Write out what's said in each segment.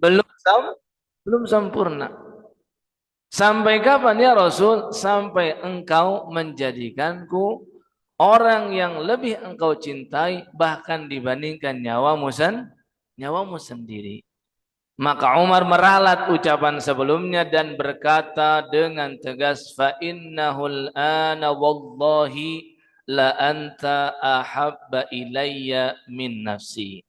Belum belum sempurna. Sampai kapan ya Rasul? Sampai engkau menjadikanku orang yang lebih engkau cintai bahkan dibandingkan nyawamu sendiri. Maka Umar meralat ucapan sebelumnya dan berkata dengan tegas, fa innahul ana wallahi la anta ahabba ilayya min nafsi.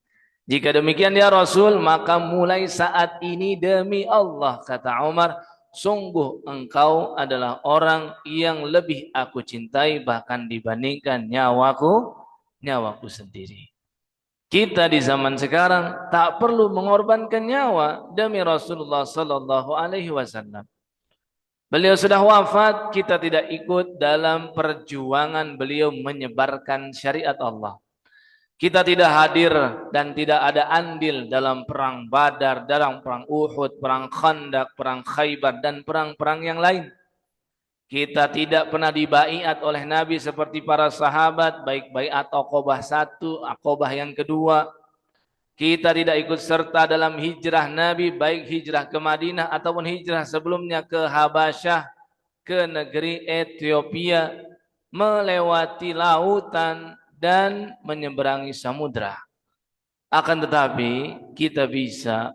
Jika demikian ya Rasul, maka mulai saat ini demi Allah, kata Umar, sungguh engkau adalah orang yang lebih aku cintai bahkan dibandingkan nyawaku sendiri. Kita di zaman sekarang tak perlu mengorbankan nyawa demi Rasulullah sallallahu alaihi wasallam. Beliau sudah wafat, kita tidak ikut dalam perjuangan beliau menyebarkan syariat Allah. Kita tidak hadir dan tidak ada andil dalam perang Badar, dalam perang Uhud, perang Khandaq, perang Khaybar dan perang-perang yang lain. Kita tidak pernah dibaiat oleh Nabi seperti para sahabat, baik baiat Aqabah 1, Aqabah yang kedua. Kita tidak ikut serta dalam hijrah Nabi, baik hijrah ke Madinah ataupun hijrah sebelumnya ke Habasyah, ke negeri Ethiopia, melewati lautan dan menyeberangi samudra. Akan tetapi kita bisa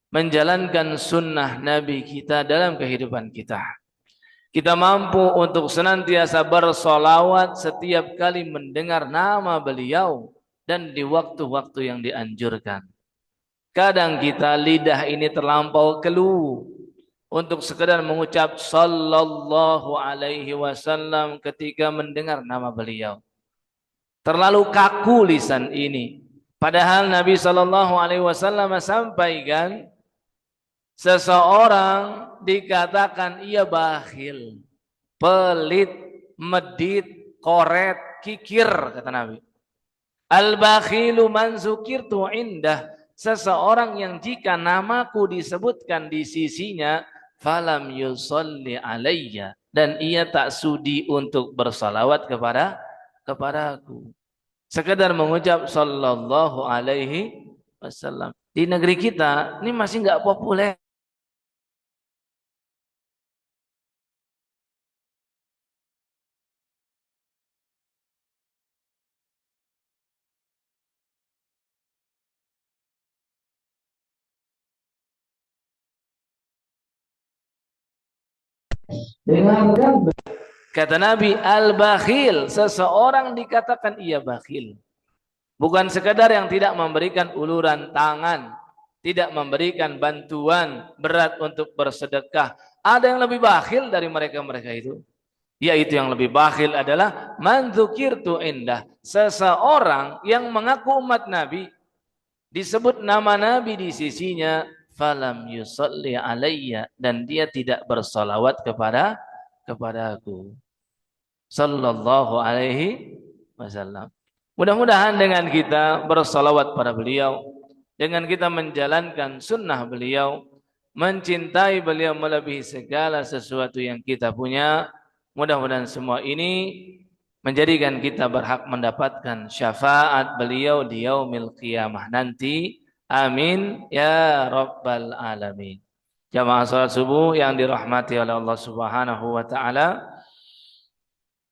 menjalankan sunnah Nabi kita dalam kehidupan kita. Kita mampu untuk senantiasa bersolawat setiap kali mendengar nama beliau dan di waktu-waktu yang dianjurkan. Kadang kita lidah ini terlampau keluh untuk sekedar mengucap sallallahu alaihi wasallam ketika mendengar nama beliau. Terlalu kaku lisan ini. Padahal Nabi sallallahu alaihi wasallam sampaikan seseorang dikatakan ia bakhil, pelit, medit, koret, kikir, kata Nabi. Al-bakhilu man zukirtu indah, seseorang yang jika namaku disebutkan di sisinya falam yusalli alayya, dan ia tak sudi untuk bersalawat kepadaku. Sekedar mengucap sallallahu alaihi wasallam. Di negeri kita ini masih enggak populer. Dengarkan, kata Nabi, al-bakhil, seseorang dikatakan ia bakhil. Bukan sekadar yang tidak memberikan uluran tangan, tidak memberikan bantuan berat untuk bersedekah. Ada yang lebih bakhil dari mereka-mereka itu. Yaitu yang lebih bakhil adalah man dzukirtu indah, seseorang yang mengaku umat Nabi, disebut nama Nabi di sisinya, falam yusalli alayya, dan dia tidak bersolawat kepadaku sallallahu alaihi wasallam. Mudah-mudahan dengan kita bersolawat pada beliau, dengan kita menjalankan sunnah beliau, mencintai beliau melebihi segala sesuatu yang kita punya, mudah-mudahan semua ini menjadikan kita berhak mendapatkan syafaat beliau di yaumil qiyamah nanti. Amin ya rabbal alamin. Jamaah salat subuh yang dirahmati oleh Allah Subhanahu wa taala,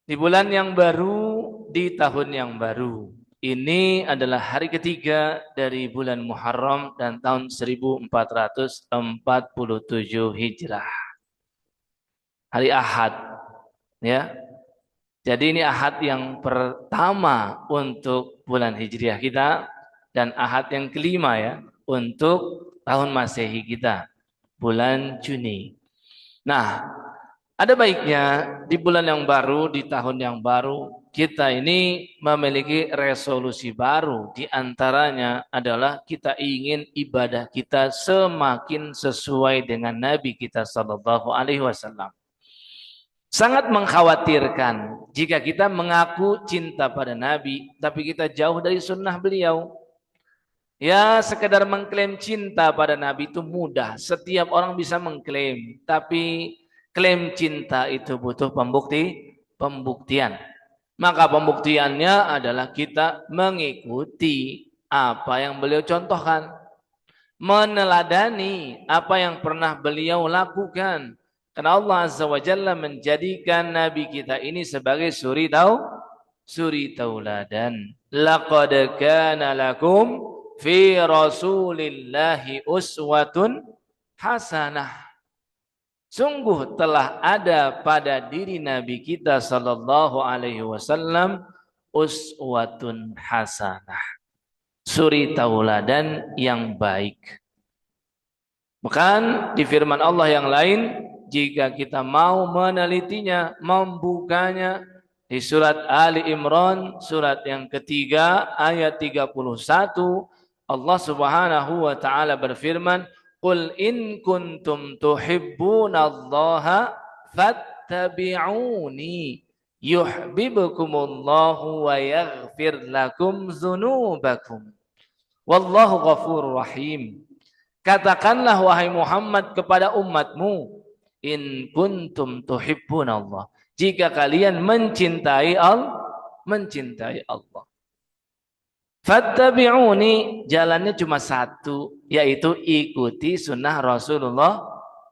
di bulan yang baru, di tahun yang baru. Ini adalah hari ketiga dari bulan Muharram dan tahun 1447 Hijrah. Hari Ahad, ya. Jadi ini Ahad yang pertama untuk bulan Hijriah kita dan Ahad yang kelima ya untuk tahun Masehi kita, bulan Juni. Nah, ada baiknya di bulan yang baru, di tahun yang baru, kita ini memiliki resolusi baru. Di antaranya adalah kita ingin ibadah kita semakin sesuai dengan Nabi kita sallallahu alaihi wasallam. Sangat mengkhawatirkan jika kita mengaku cinta pada Nabi, tapi kita jauh dari sunnah beliau. Ya, sekedar mengklaim cinta pada Nabi itu mudah. Setiap orang bisa mengklaim, tapi klaim cinta itu butuh pembuktian. Maka pembuktiannya adalah kita mengikuti apa yang beliau contohkan. meneladani apa yang pernah beliau lakukan. Karena Allah Azza wa Jalla menjadikan Nabi kita ini sebagai suri tauladan. Laqad kana lakum fi Rasulillahi uswatun hasanah. Sungguh telah ada pada diri Nabi kita sallallahu alaihi wasallam uswatun hasanah. Suri tauladan yang baik. Bahkan di firman Allah yang lain, jika kita mau menelitinya, membukanya, di surat Ali Imran, surat yang ketiga, ayat 31, Allah Subhanahu wa taala berfirman, "Qul in kuntum tuhibbunallaha fattabi'uni yuhibbukumullahu wa yaghfir lakum dzunubakum. Wallahu ghafurur rahim." Katakanlah wahai Muhammad kepada umatmu, in kuntum tuhibbunallah, jika kalian mencintai Allah. Fattabi'uni, jalannya cuma satu, yaitu ikuti sunnah Rasulullah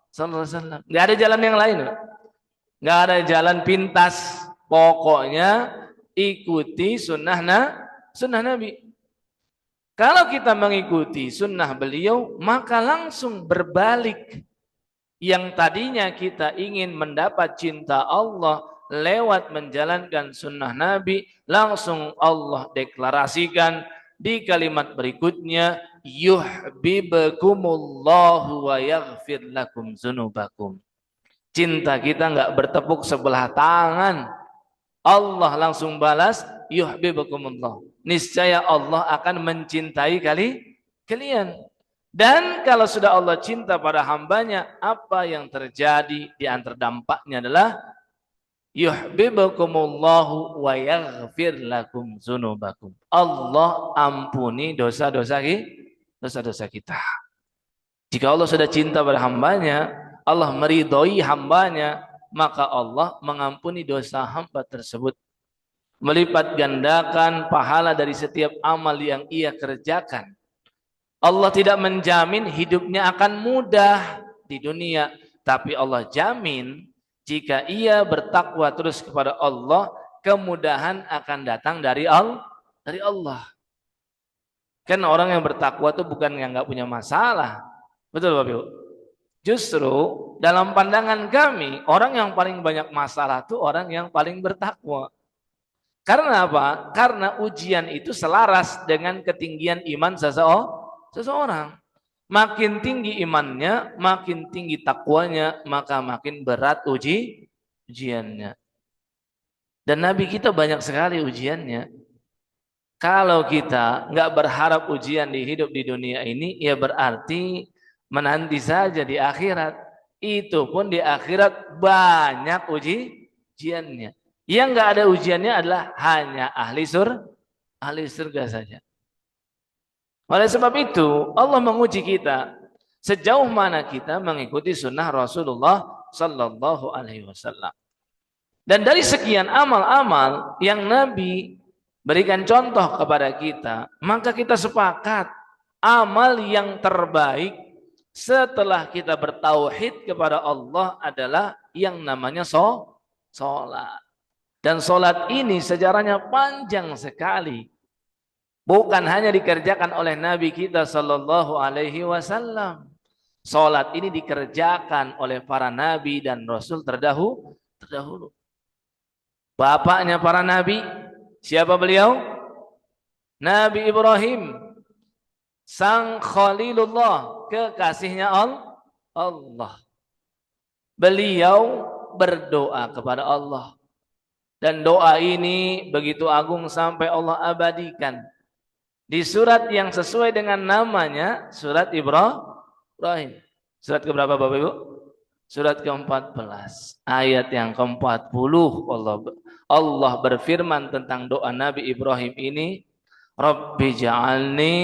sallallahu alaihi wasallam. Enggak ada jalan yang lain. Enggak ada jalan pintas. Pokoknya ikuti sunnah Nabi. Kalau kita mengikuti sunnah beliau, maka langsung berbalik. Yang tadinya kita ingin mendapat cinta Allah lewat menjalankan sunnah Nabi, langsung Allah deklarasikan di kalimat berikutnya, yuhibbukumullahu wa yaghfir lakum dzunubakum. Cinta kita enggak bertepuk sebelah tangan. Allah langsung balas, yuhibbukumullah. Niscaya Allah akan mencintai kalian. Dan kalau sudah Allah cinta pada hambanya, apa yang terjadi di antara dampaknya adalah yuhibbukumullahu wa yaghfir lakum dzunubakum. Allah ampuni dosa-dosa kita. Jika Allah sudah cinta pada hambanya, Allah meridhoi hambanya, maka Allah mengampuni dosa hamba tersebut, melipat gandakan pahala dari setiap amal yang ia kerjakan. Allah tidak menjamin hidupnya akan mudah di dunia, tapi Allah jamin jika ia bertakwa terus kepada Allah, kemudahan akan datang dari Allah. Kan orang yang bertakwa itu bukan yang nggak punya masalah, betul Bapak Ibu? Justru dalam pandangan kami, orang yang paling banyak masalah itu orang yang paling bertakwa. Karena apa? Karena ujian itu selaras dengan ketinggian iman seseorang. Makin tinggi imannya, makin tinggi takwanya, maka makin berat ujiannya. Dan Nabi kita banyak sekali ujiannya. Kalau kita nggak berharap ujian di hidup di dunia ini, ya berarti menanti saja di akhirat. Itu pun di akhirat banyak ujiannya. Yang nggak ada ujiannya adalah hanya ahli surga saja. Oleh sebab itu Allah menguji kita sejauh mana kita mengikuti sunnah Rasulullah Sallallahu Alaihi Wasallam. Dan dari sekian amal-amal yang Nabi berikan contoh kepada kita, maka kita sepakat amal yang terbaik setelah kita bertauhid kepada Allah adalah yang namanya sholat. Dan sholat ini sejarahnya panjang sekali. Bukan hanya dikerjakan oleh Nabi kita Sallallahu Alaihi Wasallam. Sholat ini dikerjakan oleh para Nabi dan Rasul terdahulu. Bapaknya para Nabi, siapa beliau? Nabi Ibrahim, sang Khalilullah, kekasihnya Allah. Beliau berdoa kepada Allah. Dan doa ini begitu agung sampai Allah abadikan di surat yang sesuai dengan namanya, surat Ibrahim. Surat keberapa Bapak Ibu? Surat ke-14, ayat yang ke-40. Allah berfirman tentang doa Nabi Ibrahim ini, Rabbi ja'alni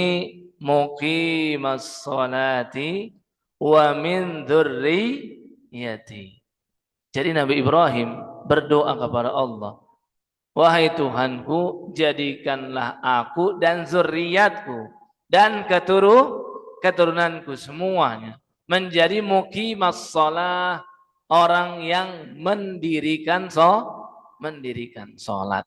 muqimas sholati wa min dzurriyyati. Jadi Nabi Ibrahim berdoa kepada Allah, wahai Tuhanku, jadikanlah aku dan zuriatku dan keturunanku semuanya menjadi muqimas shalah, orang yang mendirikan salat.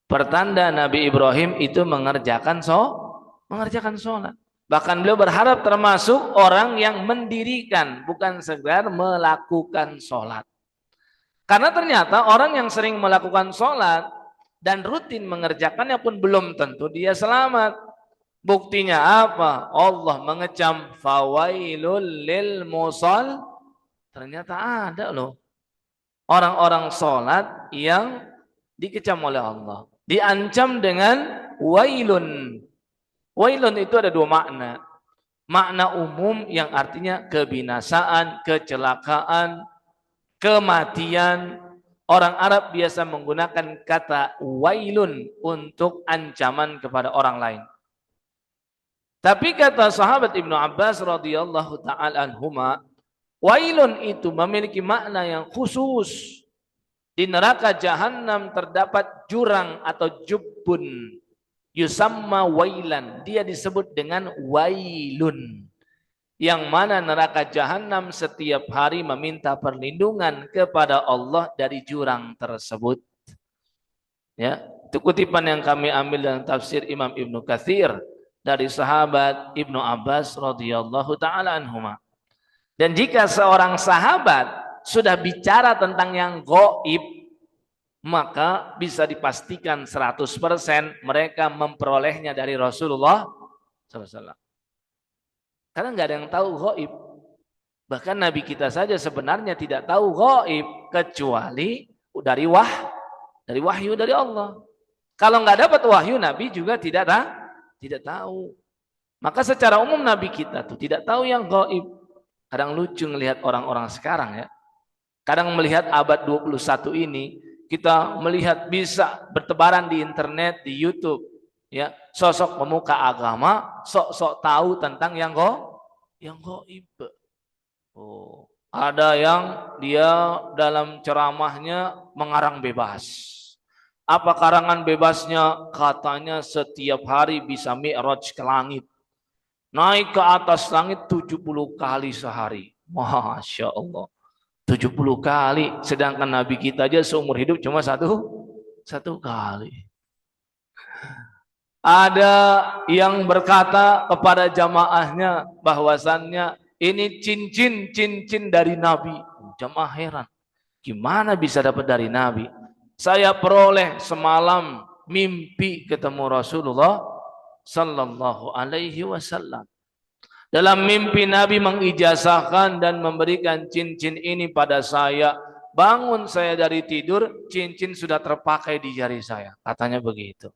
Pertanda Nabi Ibrahim itu mengerjakan salat. Bahkan beliau berharap termasuk orang yang mendirikan, bukan sekedar melakukan salat. Karena ternyata orang yang sering melakukan salat dan rutin mengerjakannya pun belum tentu dia selamat. Buktinya apa? Allah mengecam fawailul lil musall. Ternyata ada loh orang-orang salat yang dikecam oleh Allah. Diancam dengan wailun. Wailun itu ada dua makna. Makna umum yang artinya kebinasaan, kecelakaan, kematian. Orang Arab biasa menggunakan kata wailun untuk ancaman kepada orang lain. Tapi kata sahabat Ibnu Abbas radhiyallahu taala anhuma, wailun itu memiliki makna yang khusus. Di neraka jahanam terdapat jurang atau jubbun, yusamma wailan. Dia disebut dengan wailun. Yang mana neraka jahanam setiap hari meminta perlindungan kepada Allah dari jurang tersebut. Ya, itu kutipan yang kami ambil dalam tafsir Imam Ibnu Katsir dari sahabat Ibnu Abbas radhiyallahu taala anhuma. Dan jika seorang sahabat sudah bicara tentang yang gaib, maka bisa dipastikan 100% mereka memperolehnya dari Rasulullah SAW. Karena nggak ada yang tahu gaib. Bahkan Nabi kita saja sebenarnya tidak tahu gaib kecuali dari wahyu dari Allah. Kalau nggak dapat wahyu, Nabi juga tidak tahu. Maka secara umum Nabi kita tuh tidak tahu yang gaib. Kadang lucu melihat orang-orang sekarang ya. Kadang melihat abad 21 ini, kita melihat bisa bertebaran di internet, di YouTube, ya, sosok pemuka agama sok-sok tahu tentang yang gaib. Oh, ada yang dia dalam ceramahnya mengarang bebas. Apa karangan bebasnya? Katanya setiap hari bisa mi'raj ke langit. Naik ke atas langit 70 kali sehari. Masya Allah. 70 kali. Sedangkan Nabi kita aja seumur hidup cuma satu kali. Ada yang berkata kepada jamaahnya bahwasannya ini cincin dari Nabi. Jamaah heran. Gimana bisa dapat dari Nabi? Saya peroleh semalam mimpi ketemu Rasulullah sallallahu alaihi wasallam. Dalam mimpi Nabi mengijazahkan dan memberikan cincin ini pada saya. Bangun saya dari tidur, cincin sudah terpakai di jari saya. Katanya begitu.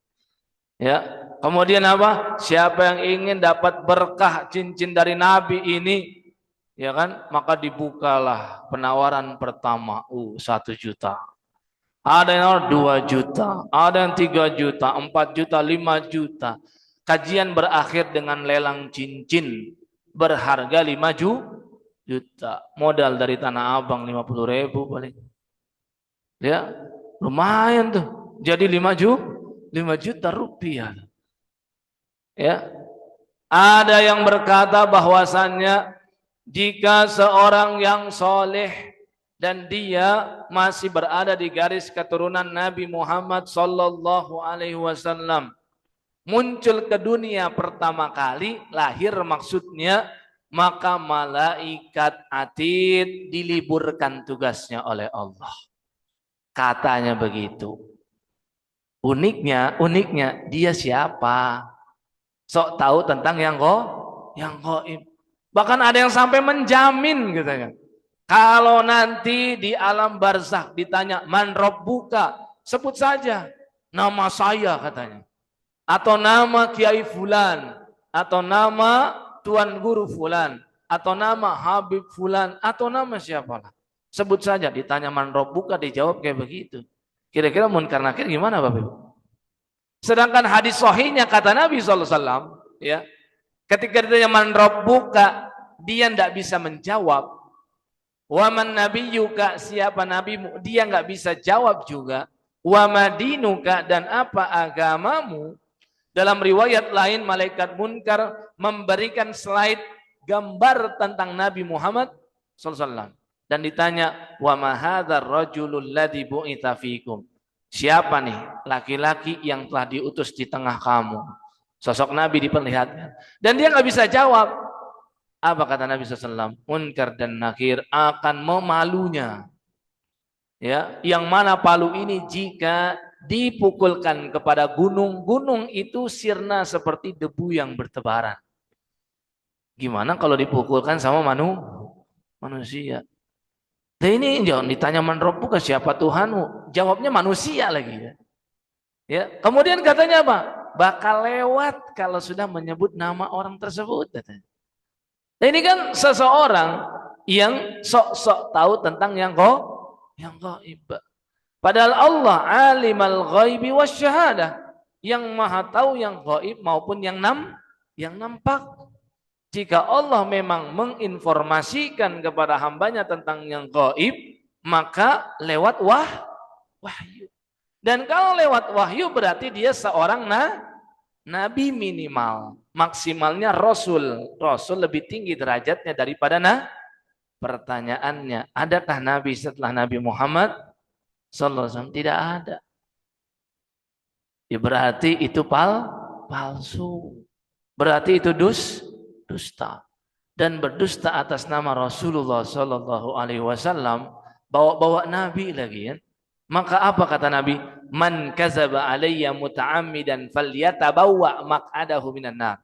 Ya. Kemudian apa? Siapa yang ingin dapat berkah cincin dari Nabi ini, ya kan? Maka dibukalah penawaran pertama, 1 juta. Ada yang 2 juta, ada yang 3 juta, 4 juta, 5 juta. Kajian berakhir dengan lelang cincin berharga 5 juta. Modal dari Tanah Abang 50.000 paling. Ya, lumayan tuh. Jadi 5 juta rupiah. Ya. Ada yang berkata bahwasannya jika seorang yang soleh dan dia masih berada di garis keturunan Nabi Muhammad sallallahu alaihi wasallam, muncul ke dunia pertama kali, lahir maksudnya, maka malaikat atid diliburkan tugasnya oleh Allah. Katanya begitu. Uniknya dia siapa? Sok tahu tentang yang gaib. Bahkan ada yang sampai menjamin katanya. Kalau nanti di alam barzakh ditanya man rabbuka, sebut saja nama saya katanya. Atau nama Kiai Fulan, atau nama Tuan Guru Fulan, atau nama Habib Fulan, atau nama siapalah. Sebut saja, ditanya man rabbuka, dijawab kayak begitu. Kira-kira munkar nakir gimana Bapak Ibu? Sedangkan hadis sahihnya kata Nabi SAW, ya, ketika ditanya man rabbuka, dia tidak bisa menjawab. Wa man nabiyyuka, siapa nabimu, dia nggak bisa jawab juga. Wa madinuka, dan apa agamamu. Dalam riwayat lain malaikat munkar memberikan slide gambar tentang Nabi Muhammad SAW dan ditanya, wa ma hadzal rajulul ladzi bu'itsa fikum. Siapa nih laki-laki yang telah diutus di tengah kamu? Sosok Nabi diperlihatkan dan dia nggak bisa jawab. Apa kata Nabi SAW? Munkar dan nakir akan memalunya. Ya, yang mana palu ini jika dipukulkan kepada gunung, gunung itu sirna seperti debu yang bertebaran. Gimana kalau dipukulkan sama manusia? Dan ini jangan ditanya man rabbuka, siapa Tuhanmu? Jawabnya manusia lagi ya. Ya, kemudian katanya apa? Bakal lewat kalau sudah menyebut nama orang tersebut katanya. Nah, ini kan seseorang yang sok-sok tahu tentang yang gaib. Padahal Allah alimal ghaibi wasyahadah, yang maha tahu yang gaib maupun yang nampak. Jika Allah memang menginformasikan kepada hambanya tentang yang gaib, maka lewat wahyu. Dan kalau lewat wahyu berarti dia seorang nabi minimal. Maksimalnya rasul. Rasul lebih tinggi derajatnya daripada pertanyaannya, adakah nabi setelah Nabi Muhammad sallallahu alaihi wasallam? Tidak ada. Ya berarti itu palsu. Berarti itu dusta. Dan berdusta atas nama Rasulullah sallallahu alaihi wasallam, bawa-bawa nabi lagi ya. Maka apa kata Nabi? Man kadzaba alayya muta'ammidan falyatabawwa maq'adahu minan nar.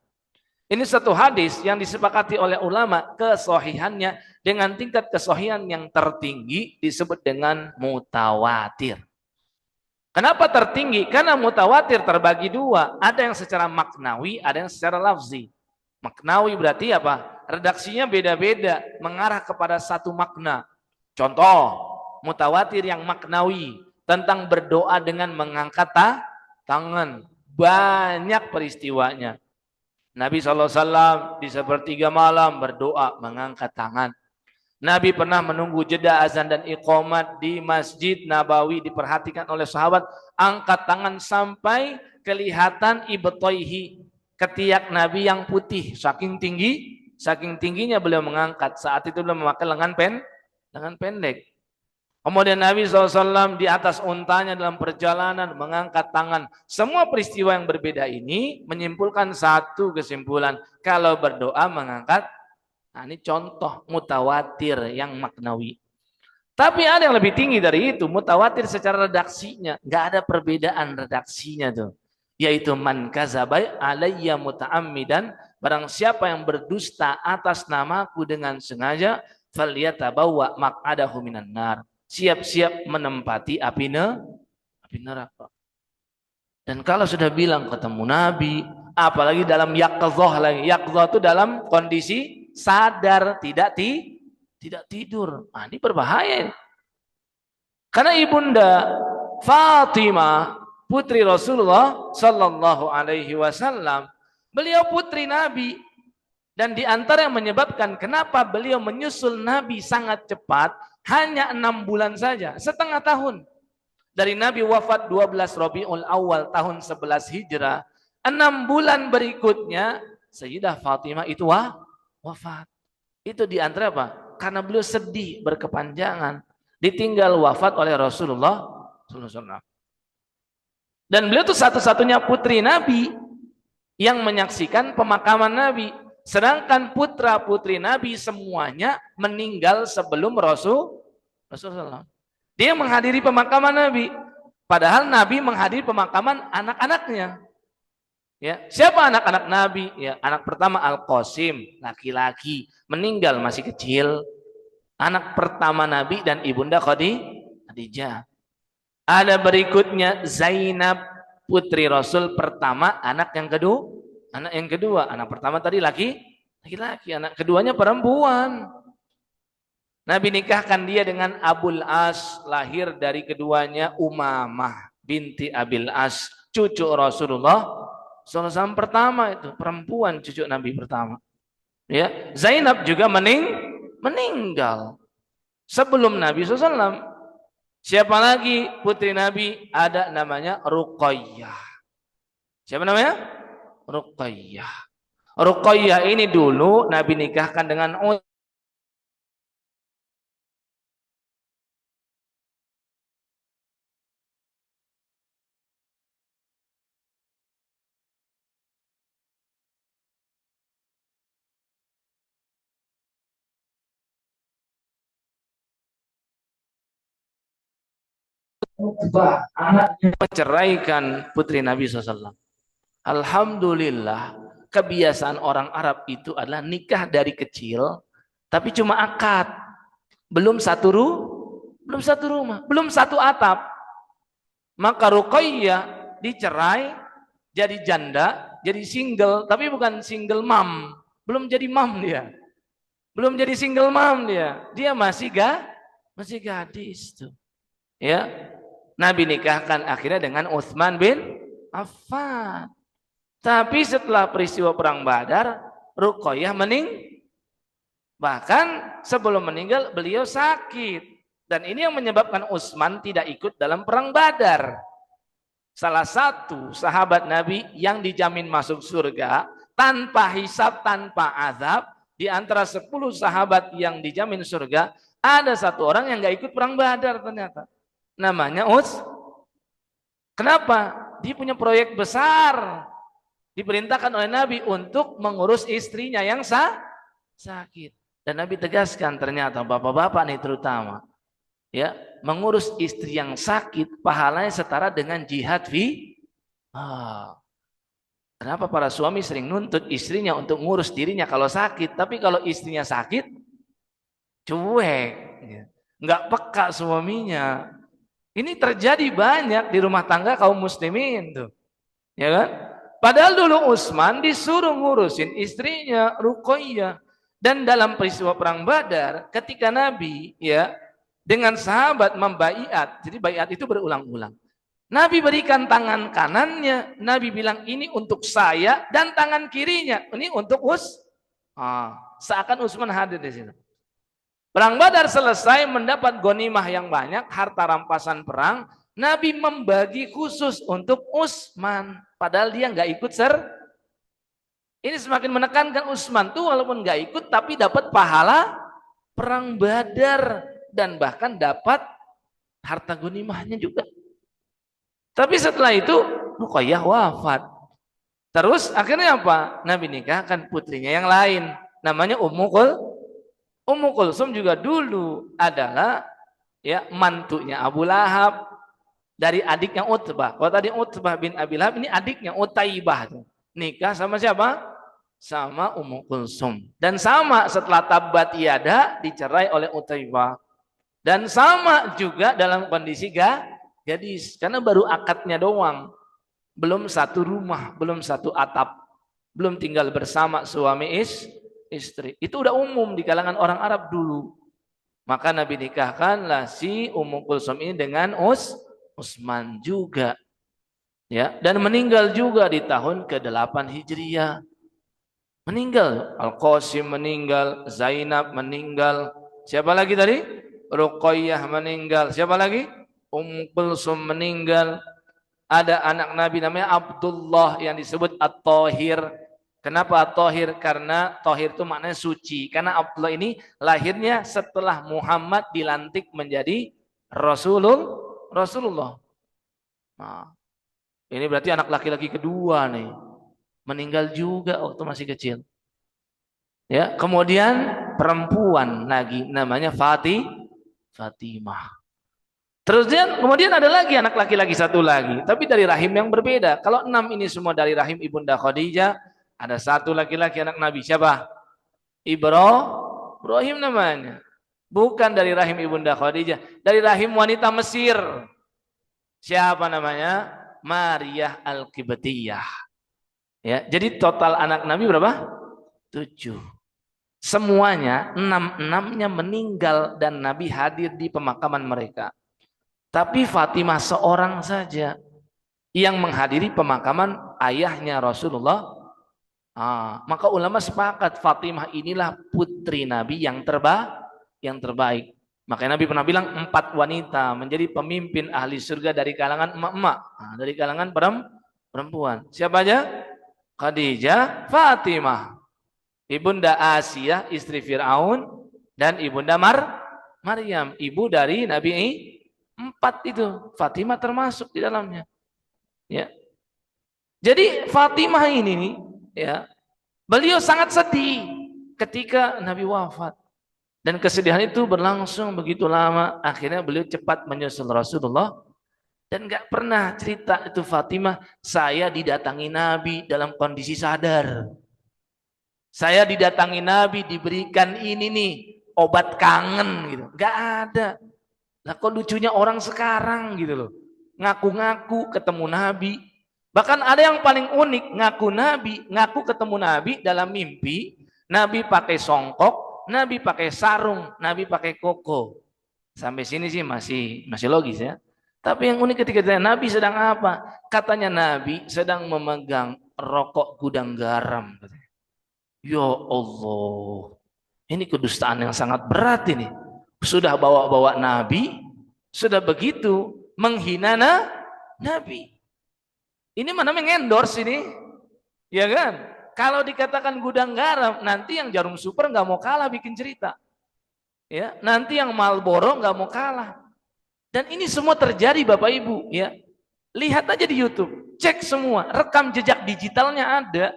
Ini satu hadis yang disepakati oleh ulama kesahihannya dengan tingkat kesahihan yang tertinggi disebut dengan mutawatir. Kenapa tertinggi? Karena mutawatir terbagi dua. Ada yang secara maknawi, ada yang secara lafzi. Maknawi berarti apa? Redaksinya beda-beda, mengarah kepada satu makna. Contoh, mutawatir yang maknawi tentang berdoa dengan mengangkat tangan. Banyak peristiwanya. Nabi SAW di sepertiga malam berdoa mengangkat tangan. Nabi pernah menunggu jeda azan dan iqamat di Masjid Nabawi, diperhatikan oleh sahabat, angkat tangan sampai kelihatan ibtoihi, ketiak Nabi yang putih, saking tingginya beliau mengangkat. Saat itu beliau memakai lengan pendek. Kemudian Nabi SAW di atas untanya dalam perjalanan mengangkat tangan. Semua peristiwa yang berbeda ini menyimpulkan satu kesimpulan. Kalau berdoa mengangkat, nah ini contoh mutawatir yang maknawi. Tapi ada yang lebih tinggi dari itu, mutawatir secara redaksinya. Nggak ada perbedaan redaksinya tuh. Yaitu man kazaba alayya muta'ammidan, barang siapa yang berdusta atas namaku dengan sengaja, falyatabawwa maq'adahu minan nar. Siap-siap menempati api neraka. Dan kalau sudah bilang ketemu Nabi, apalagi dalam yaqzah lagi. Yaqzah itu dalam kondisi sadar, tidak tidur. Nah, ini berbahaya. Karena ibunda Fatimah, putri Rasulullah sallallahu alaihi wasallam, beliau putri Nabi. Dan di antara yang menyebabkan kenapa beliau menyusul Nabi sangat cepat, hanya 6 bulan saja, setengah tahun. Dari Nabi wafat 12 Rabiul Awal tahun 11 Hijrah, 6 bulan berikutnya Sayyidah Fatimah itu wafat. Itu di antara apa? Karena beliau sedih berkepanjangan, ditinggal wafat oleh Rasulullah SAW. Dan beliau itu satu-satunya putri Nabi yang menyaksikan pemakaman Nabi. Sedangkan putra-putri Nabi semuanya meninggal sebelum Rasulullah. Dia menghadiri pemakaman Nabi. Padahal Nabi menghadiri pemakaman anak-anaknya. Ya, siapa anak-anak Nabi? Ya, anak pertama Al-Qasim, laki-laki, meninggal masih kecil. Anak pertama Nabi dan ibunda Khadijah. Ada berikutnya Zainab, putri Rasul pertama, anak yang kedua. Anak pertama tadi laki-laki, anak keduanya perempuan. Nabi nikahkan dia dengan Abul As, lahir dari keduanya Umamah binti Abil As, cucu Rasulullah SAW pertama, itu perempuan, cucu Nabi pertama. Ya, Zainab juga meninggal sebelum Nabi SAW. Siapa lagi putri Nabi? Ada namanya Ruqayyah. Siapa namanya? Ruqayyah. Ruqayyah ini dulu Nabi nikahkan dengan Utbah, anaknya menceraikan putri Nabi SAW. Alhamdulillah, kebiasaan orang Arab itu adalah nikah dari kecil, tapi cuma akad, belum belum satu rumah, belum satu atap. Maka Ruqayyah dicerai, jadi janda, jadi single, tapi bukan single mom, belum jadi mom dia, belum jadi single mom dia masih gadis tuh, ya. Nabi nikahkan akhirnya dengan Utsman bin Affan. Tapi setelah peristiwa perang Badar, Ruqayyah bahkan sebelum meninggal beliau sakit. Dan ini yang menyebabkan Utsman tidak ikut dalam perang Badar. Salah satu sahabat Nabi yang dijamin masuk surga tanpa hisab, tanpa azab, di antara 10 sahabat yang dijamin surga, ada satu orang yang gak ikut perang Badar ternyata. Namanya Kenapa? Dia punya proyek besar. Diperintahkan oleh Nabi untuk mengurus istrinya yang sakit. Dan Nabi tegaskan ternyata bapak-bapak nih terutama, ya, mengurus istri yang sakit pahalanya setara dengan jihad Kenapa para suami sering nuntut istrinya untuk ngurus dirinya kalau sakit, tapi kalau istrinya sakit cuek, nggak peka suaminya. Ini terjadi banyak di rumah tangga kaum muslimin tuh, ya kan? Padahal dulu Utsman disuruh ngurusin istrinya Ruqayyah. Dan dalam peristiwa perang Badar, ketika Nabi ya dengan sahabat membaiat, jadi baiat itu berulang-ulang. Nabi berikan tangan kanannya, Nabi bilang ini untuk saya, dan tangan kirinya ini untuk seakan Utsman hadir di situ. Perang Badar selesai, mendapat ghanimah yang banyak, harta rampasan perang. Nabi membagi khusus untuk Utsman, padahal dia nggak ikut Ini semakin menekankan Utsman tuh walaupun nggak ikut tapi dapat pahala perang Badar dan bahkan dapat harta ghanimahnya juga. Tapi setelah itu Ruqayyah wafat. Terus akhirnya apa? Nabi nikahkan putrinya yang lain, namanya Ummu Kulsum juga dulu adalah ya mantunya Abu Lahab dari adiknya Utbah. Kalau tadi Utbah bin Abi Lahab, ini adiknya Utaibah. Nikah sama siapa? Sama Ummu Kulsum. Dan sama setelah Tabbat Yada dicerai oleh Utaibah. Dan sama juga dalam kondisi gadis. Karena baru akadnya doang. Belum satu rumah, belum satu atap. Belum tinggal bersama suami istri. Itu udah umum di kalangan orang Arab dulu. Maka Nabi nikahkanlah si Ummu Kulsum ini dengan Utsman juga. Ya, dan meninggal juga di tahun ke-8 Hijriah. Meninggal, Al-Qasim meninggal, Zainab meninggal. Siapa lagi tadi? Ruqayyah meninggal. Siapa lagi? Ummu Kulsum meninggal. Ada anak Nabi namanya Abdullah yang disebut At-Tahir. Kenapa At-Tahir? Karena Tahir itu maknanya suci. Karena Abdullah ini lahirnya setelah Muhammad dilantik menjadi Rasulullah. Nah, ini berarti anak laki-laki kedua nih. Meninggal juga waktu masih kecil. Ya, kemudian perempuan lagi namanya Fatimah. Terus kemudian ada lagi anak laki-laki satu lagi, tapi dari rahim yang berbeda. Kalau 6 ini semua dari rahim Ibunda Khadijah, ada satu laki-laki anak Nabi, siapa? Ibrahim namanya. Bukan dari rahim Ibunda Khadijah, dari rahim wanita Mesir. Siapa namanya? Maryah Al-Qibtiyah. Ya, jadi total anak Nabi berapa? 7. Semuanya 6-6-nya meninggal dan Nabi hadir di pemakaman mereka. Tapi Fatimah seorang saja yang menghadiri pemakaman ayahnya Rasulullah. Maka ulama sepakat Fatimah inilah putri Nabi yang terbaik. Makanya Nabi pernah bilang 4 wanita menjadi pemimpin ahli surga dari kalangan emak-emak, dari kalangan perempuan. Siapa aja? Khadijah, Fatimah, Ibunda Asiyah istri Fir'aun, dan Ibunda Maryam, ibu dari Nabi empat itu. Fatimah termasuk di dalamnya. Ya. Jadi Fatimah ini nih, ya, beliau sangat sedih ketika Nabi wafat. Dan kesedihan itu berlangsung begitu lama. Akhirnya beliau cepat menyusul Rasulullah. Dan gak pernah cerita itu Fatimah, saya didatangi Nabi dalam kondisi sadar. Saya didatangi Nabi, diberikan ini nih, obat kangen gitu. Gak ada. Nah kok lucunya orang sekarang gitu loh. Ngaku-ngaku ketemu Nabi. Bahkan ada yang paling unik, ngaku Nabi, ngaku ketemu Nabi dalam mimpi. Nabi pakai songkok, Nabi pakai sarung, Nabi pakai koko. Sampai sini sih masih logis ya. Tapi yang unik ketika ditanya Nabi sedang apa? Katanya Nabi sedang memegang rokok gudang garam. Ya Allah, ini kedustaan yang sangat berat ini. Sudah bawa-bawa Nabi, sudah begitu menghina Nabi. Ini mana mengendorse ini, ya kan? Kalau dikatakan gudang garam, nanti yang Jarum Super nggak mau kalah bikin cerita, ya. Nanti yang Marlboro nggak mau kalah. Dan ini semua terjadi Bapak Ibu, ya. Lihat aja di YouTube, cek semua, rekam jejak digitalnya ada.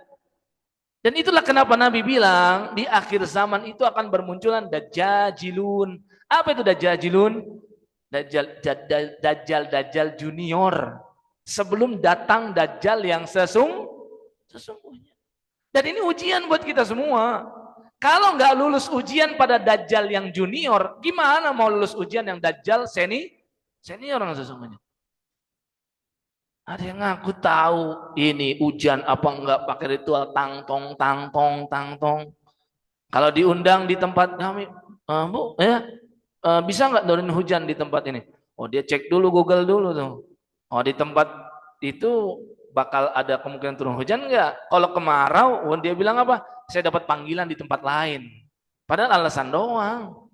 Dan itulah kenapa Nabi bilang di akhir zaman itu akan bermunculan dajjalun. Apa itu dajjalun? Dajjal junior. Sebelum datang dajjal yang sesungguhnya. Dan ini ujian buat kita semua. Kalau nggak lulus ujian pada dajjal yang junior, gimana mau lulus ujian yang dajjal senior yang sesungguhnya? Ada yang ngaku tahu ini ujian apa enggak pakai ritual tangtong. Kalau diundang di tempat kami, Bu, ya, bisa nggak nurunin hujan di tempat ini? Oh dia cek dulu, Google dulu tuh. Oh di tempat itu bakal ada kemungkinan turun hujan nggak? Kalau kemarau, oh, dia bilang apa? Saya dapat panggilan di tempat lain. Padahal alasan doang.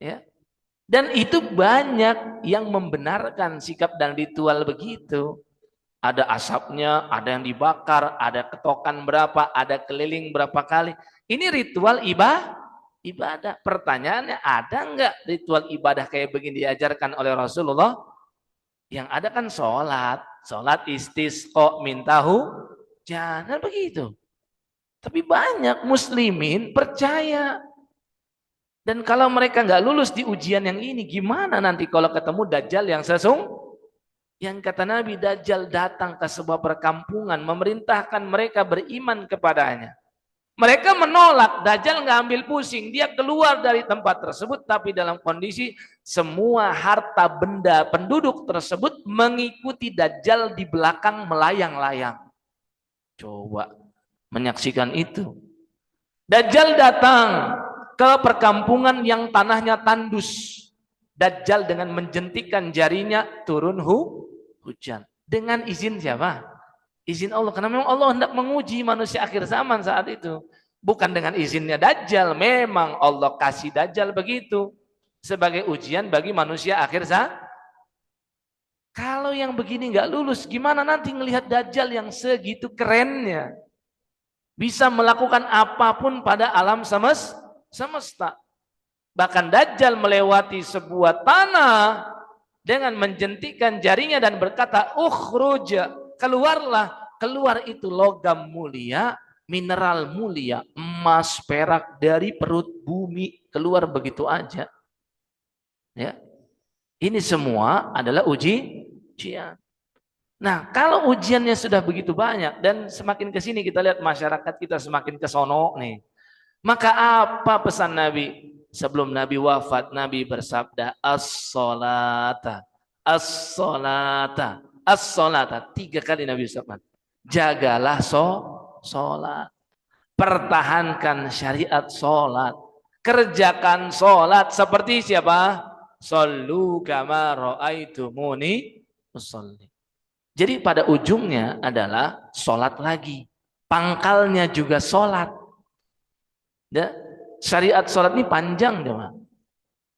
Ya. Dan itu banyak yang membenarkan sikap dan ritual begitu. Ada asapnya, ada yang dibakar, ada ketokan berapa, ada keliling berapa kali. Ini ritual ibadah. Pertanyaannya, ada enggak ritual ibadah kayak begini diajarkan oleh Rasulullah? Yang ada kan sholat istisqa mintahu, jangan begitu. Tapi banyak muslimin percaya. Dan kalau mereka nggak lulus di ujian yang ini, gimana nanti kalau ketemu dajjal yang yang kata Nabi, dajjal datang ke sebuah perkampungan, memerintahkan mereka beriman kepadanya. Mereka menolak, dajjal nggak ambil pusing, dia keluar dari tempat tersebut, tapi dalam kondisi semua harta benda penduduk tersebut mengikuti dajjal di belakang melayang-layang. Coba menyaksikan itu. Dajjal datang ke perkampungan yang tanahnya tandus. Dajjal dengan menjentikan jarinya turun hujan. Dengan izin siapa? Izin Allah. Karena memang Allah hendak menguji manusia akhir zaman saat itu. Bukan dengan izinnya Dajjal. Memang Allah kasih Dajjal begitu. Sebagai ujian bagi manusia akhir zaman. Kalau yang begini nggak lulus, gimana nanti ngelihat Dajjal yang segitu kerennya? Bisa melakukan apapun pada alam semesta. Bahkan Dajjal melewati sebuah tanah dengan menjentikan jarinya dan berkata, ukhruj, keluarlah. Keluar itu logam mulia, mineral mulia, emas, perak dari perut bumi, keluar begitu aja. Ya. Ini semua adalah ujian. Nah, kalau ujiannya sudah begitu banyak dan semakin ke sini kita lihat masyarakat kita semakin ke sono nih. Maka apa pesan Nabi? Sebelum Nabi wafat, Nabi bersabda, as-salata, as-salata, as-salata. 3 kali Nabi bersabda. Jagalah sholat. Pertahankan syariat sholat. Kerjakan sholat seperti siapa? Sallu kama ra'aitumuni usolli. Jadi pada ujungnya adalah sholat lagi. Pangkalnya juga sholat. Ya, syariat sholat ini panjang, jemaah.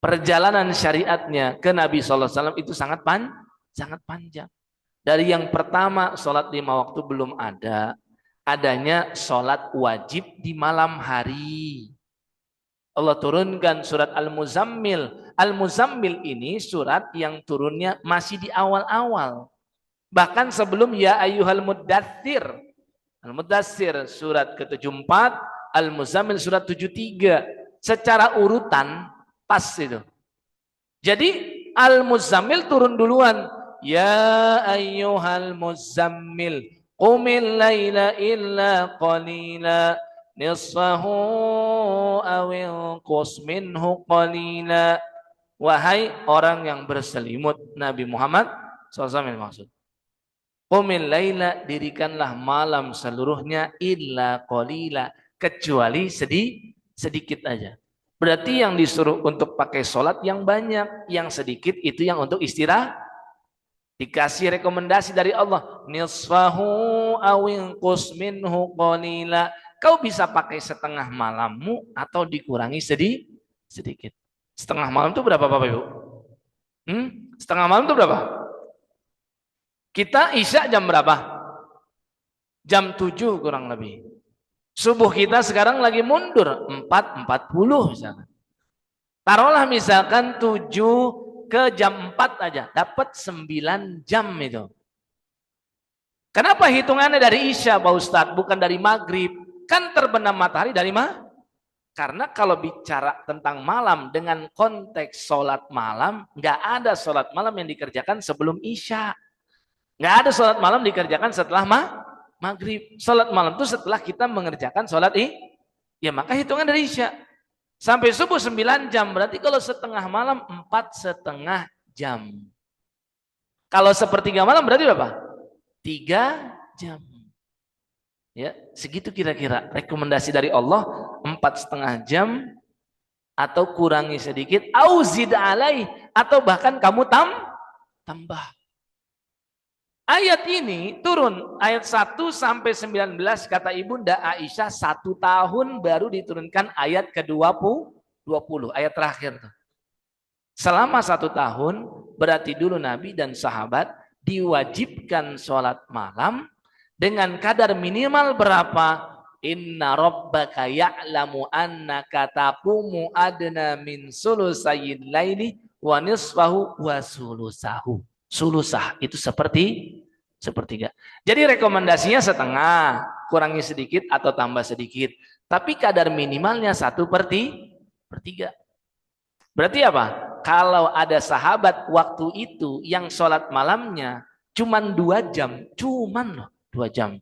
Perjalanan syariatnya ke Nabi SAW itu sangat panjang. Dari yang pertama, sholat 5 waktu belum ada. Adanya sholat wajib di malam hari. Allah turunkan surat Al-Muzammil. Al-Muzammil ini surat yang turunnya masih di awal-awal. Bahkan sebelum ya ayyuhal muddatsir. Al-Mudaththir surat ke-74, Al-Muzammil surat 73. Secara urutan pas itu. Jadi Al-Muzammil turun duluan. Ya ayyuhal muzammil qumil laila illa qalila nisfahu awil qus minhu qalila. Wahai orang yang berselimut, Nabi Muhammad SAW maksud. Qumil laila, dirikanlah malam seluruhnya illa qalila, kecuali sedikit aja. Berarti yang disuruh untuk pakai sholat yang banyak, yang sedikit itu yang untuk istirahat. Dikasih rekomendasi dari Allah, nisfahu awin qus minhu qalila. Kau bisa pakai setengah malammu atau dikurangi sedikit. Setengah malam itu berapa Bapak Ibu? Setengah malam itu berapa? Kita isya jam berapa? Jam 7 kurang lebih. Subuh kita sekarang lagi mundur 4.40 misalkan. Taruhlah misalkan 7 ke jam 4 aja, dapat 9 jam itu. Kenapa hitungannya dari isya Pak Ustadz, bukan dari maghrib? Kan terbenam matahari dari mana? Karena kalau bicara tentang malam dengan konteks sholat malam, nggak ada sholat malam yang dikerjakan sebelum isya. Nggak ada sholat malam dikerjakan setelah maghrib. Sholat malam itu setelah kita mengerjakan sholat ya maka hitungan dari isya. Sampai subuh 9 jam. Berarti kalau setengah malam 4,5 jam. Kalau sepertiga malam berarti berapa? 3 jam. Ya, segitu kira-kira rekomendasi dari Allah, 4,5 jam atau kurangi sedikit, auzid alaih, atau bahkan kamu tambah. Ayat ini turun ayat 1 sampai 19 kata Ibunda Aisyah 1 tahun baru diturunkan ayat ke-20 ayat terakhir. Selama 1 tahun berarti dulu Nabi dan sahabat diwajibkan sholat malam dengan kadar minimal berapa? Inna rabbaka ya'lamu annaka taqumu adna min sulusayil laili wa nisfahu wa sulusahu. Sulusah itu sepertiga. Jadi rekomendasinya setengah, kurangi sedikit atau tambah sedikit. Tapi kadar minimalnya 1/3. Berarti apa? Kalau ada sahabat waktu itu yang sholat malamnya cuman 2 jam, cuman 2 jam.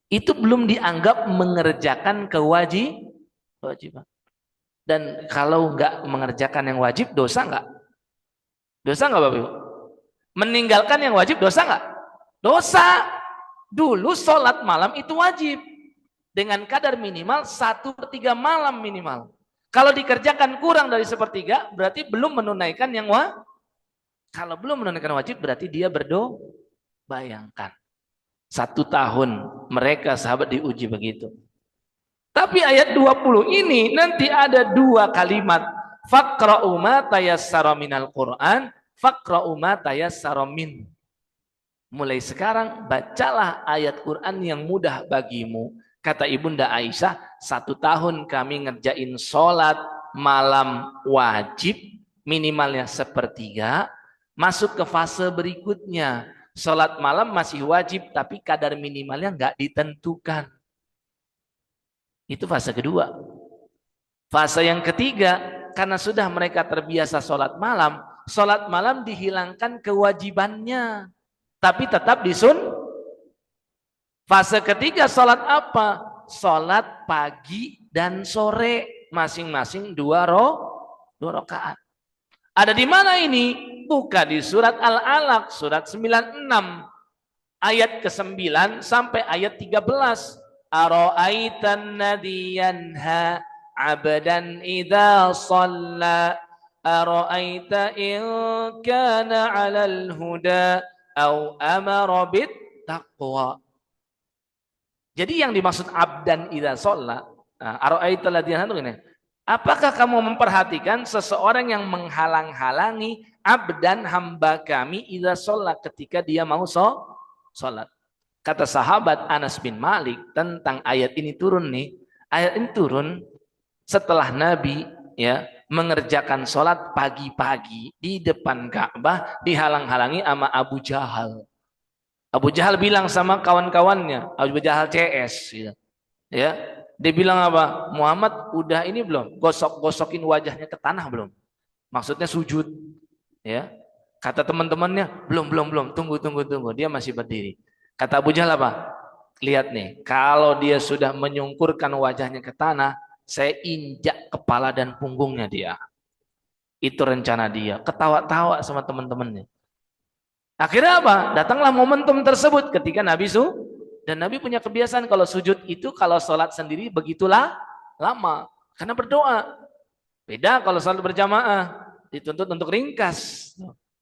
Itu belum dianggap mengerjakan kewajiban. Dan kalau nggak mengerjakan yang wajib, dosa nggak? Dosa nggak Bapak Ibu? Meninggalkan yang wajib dosa nggak? Dosa. Dulu sholat malam itu wajib. Dengan kadar minimal 1/3 malam minimal. Kalau dikerjakan kurang dari 1/3 berarti belum menunaikan yang wajib. Kalau belum menunaikan wajib berarti dia berdoa. Bayangkan. 1 tahun mereka sahabat diuji begitu. Tapi ayat 20 ini nanti ada 2 kalimat. Faqra'u ma tayassara minal Qur'an. Faqra'u ma tayassara min. Mulai sekarang bacalah ayat Quran yang mudah bagimu. Kata Ibunda Aisyah, 1 tahun kami ngerjain sholat malam wajib, minimalnya 1/3. Masuk ke fase berikutnya. Sholat malam masih wajib, tapi kadar minimalnya nggak ditentukan. Itu fase kedua. Fase yang ketiga, karena sudah mereka terbiasa sholat malam dihilangkan kewajibannya. Tapi tetap Fase ketiga sholat apa? Sholat pagi dan sore. Masing-masing 2 rakaat. Ada di mana ini? Buka di surat Al-Alaq. Surat 96. Ayat ke-9 sampai ayat 13. Ara'aitan ladzi yanha 'abdan idza shalla. Ara'aita in kana 'alal huda aw amara bit taqwa. Jadi yang dimaksud abdan idza shalla, ara'aital ladzi yanha itu gini. Apakah kamu memperhatikan seseorang yang menghalang-halangi abdan hamba kami idza sholat ketika dia mau sholat? Kata sahabat Anas bin Malik tentang ayat ini turun nih. Ayat ini turun setelah Nabi ya mengerjakan sholat pagi-pagi di depan Ka'bah dihalang-halangi sama Abu Jahal. Abu Jahal bilang sama kawan-kawannya, Abu Jahal CS gitu. Ya, dia bilang apa? Muhammad udah ini belum? Gosok-gosokin wajahnya ke tanah belum? Maksudnya sujud. Ya. Kata teman-temannya, belum. Tunggu. Dia masih berdiri. Kata Abu Jahal apa? Lihat nih, kalau dia sudah menyungkurkan wajahnya ke tanah, saya injak kepala dan punggungnya dia. Itu rencana dia. Ketawa-tawa sama teman-temannya. Akhirnya apa? Datanglah momentum tersebut ketika Nabi dan Nabi punya kebiasaan kalau sujud itu kalau sholat sendiri begitulah lama karena berdoa. Beda kalau sholat berjamaah dituntut untuk ringkas.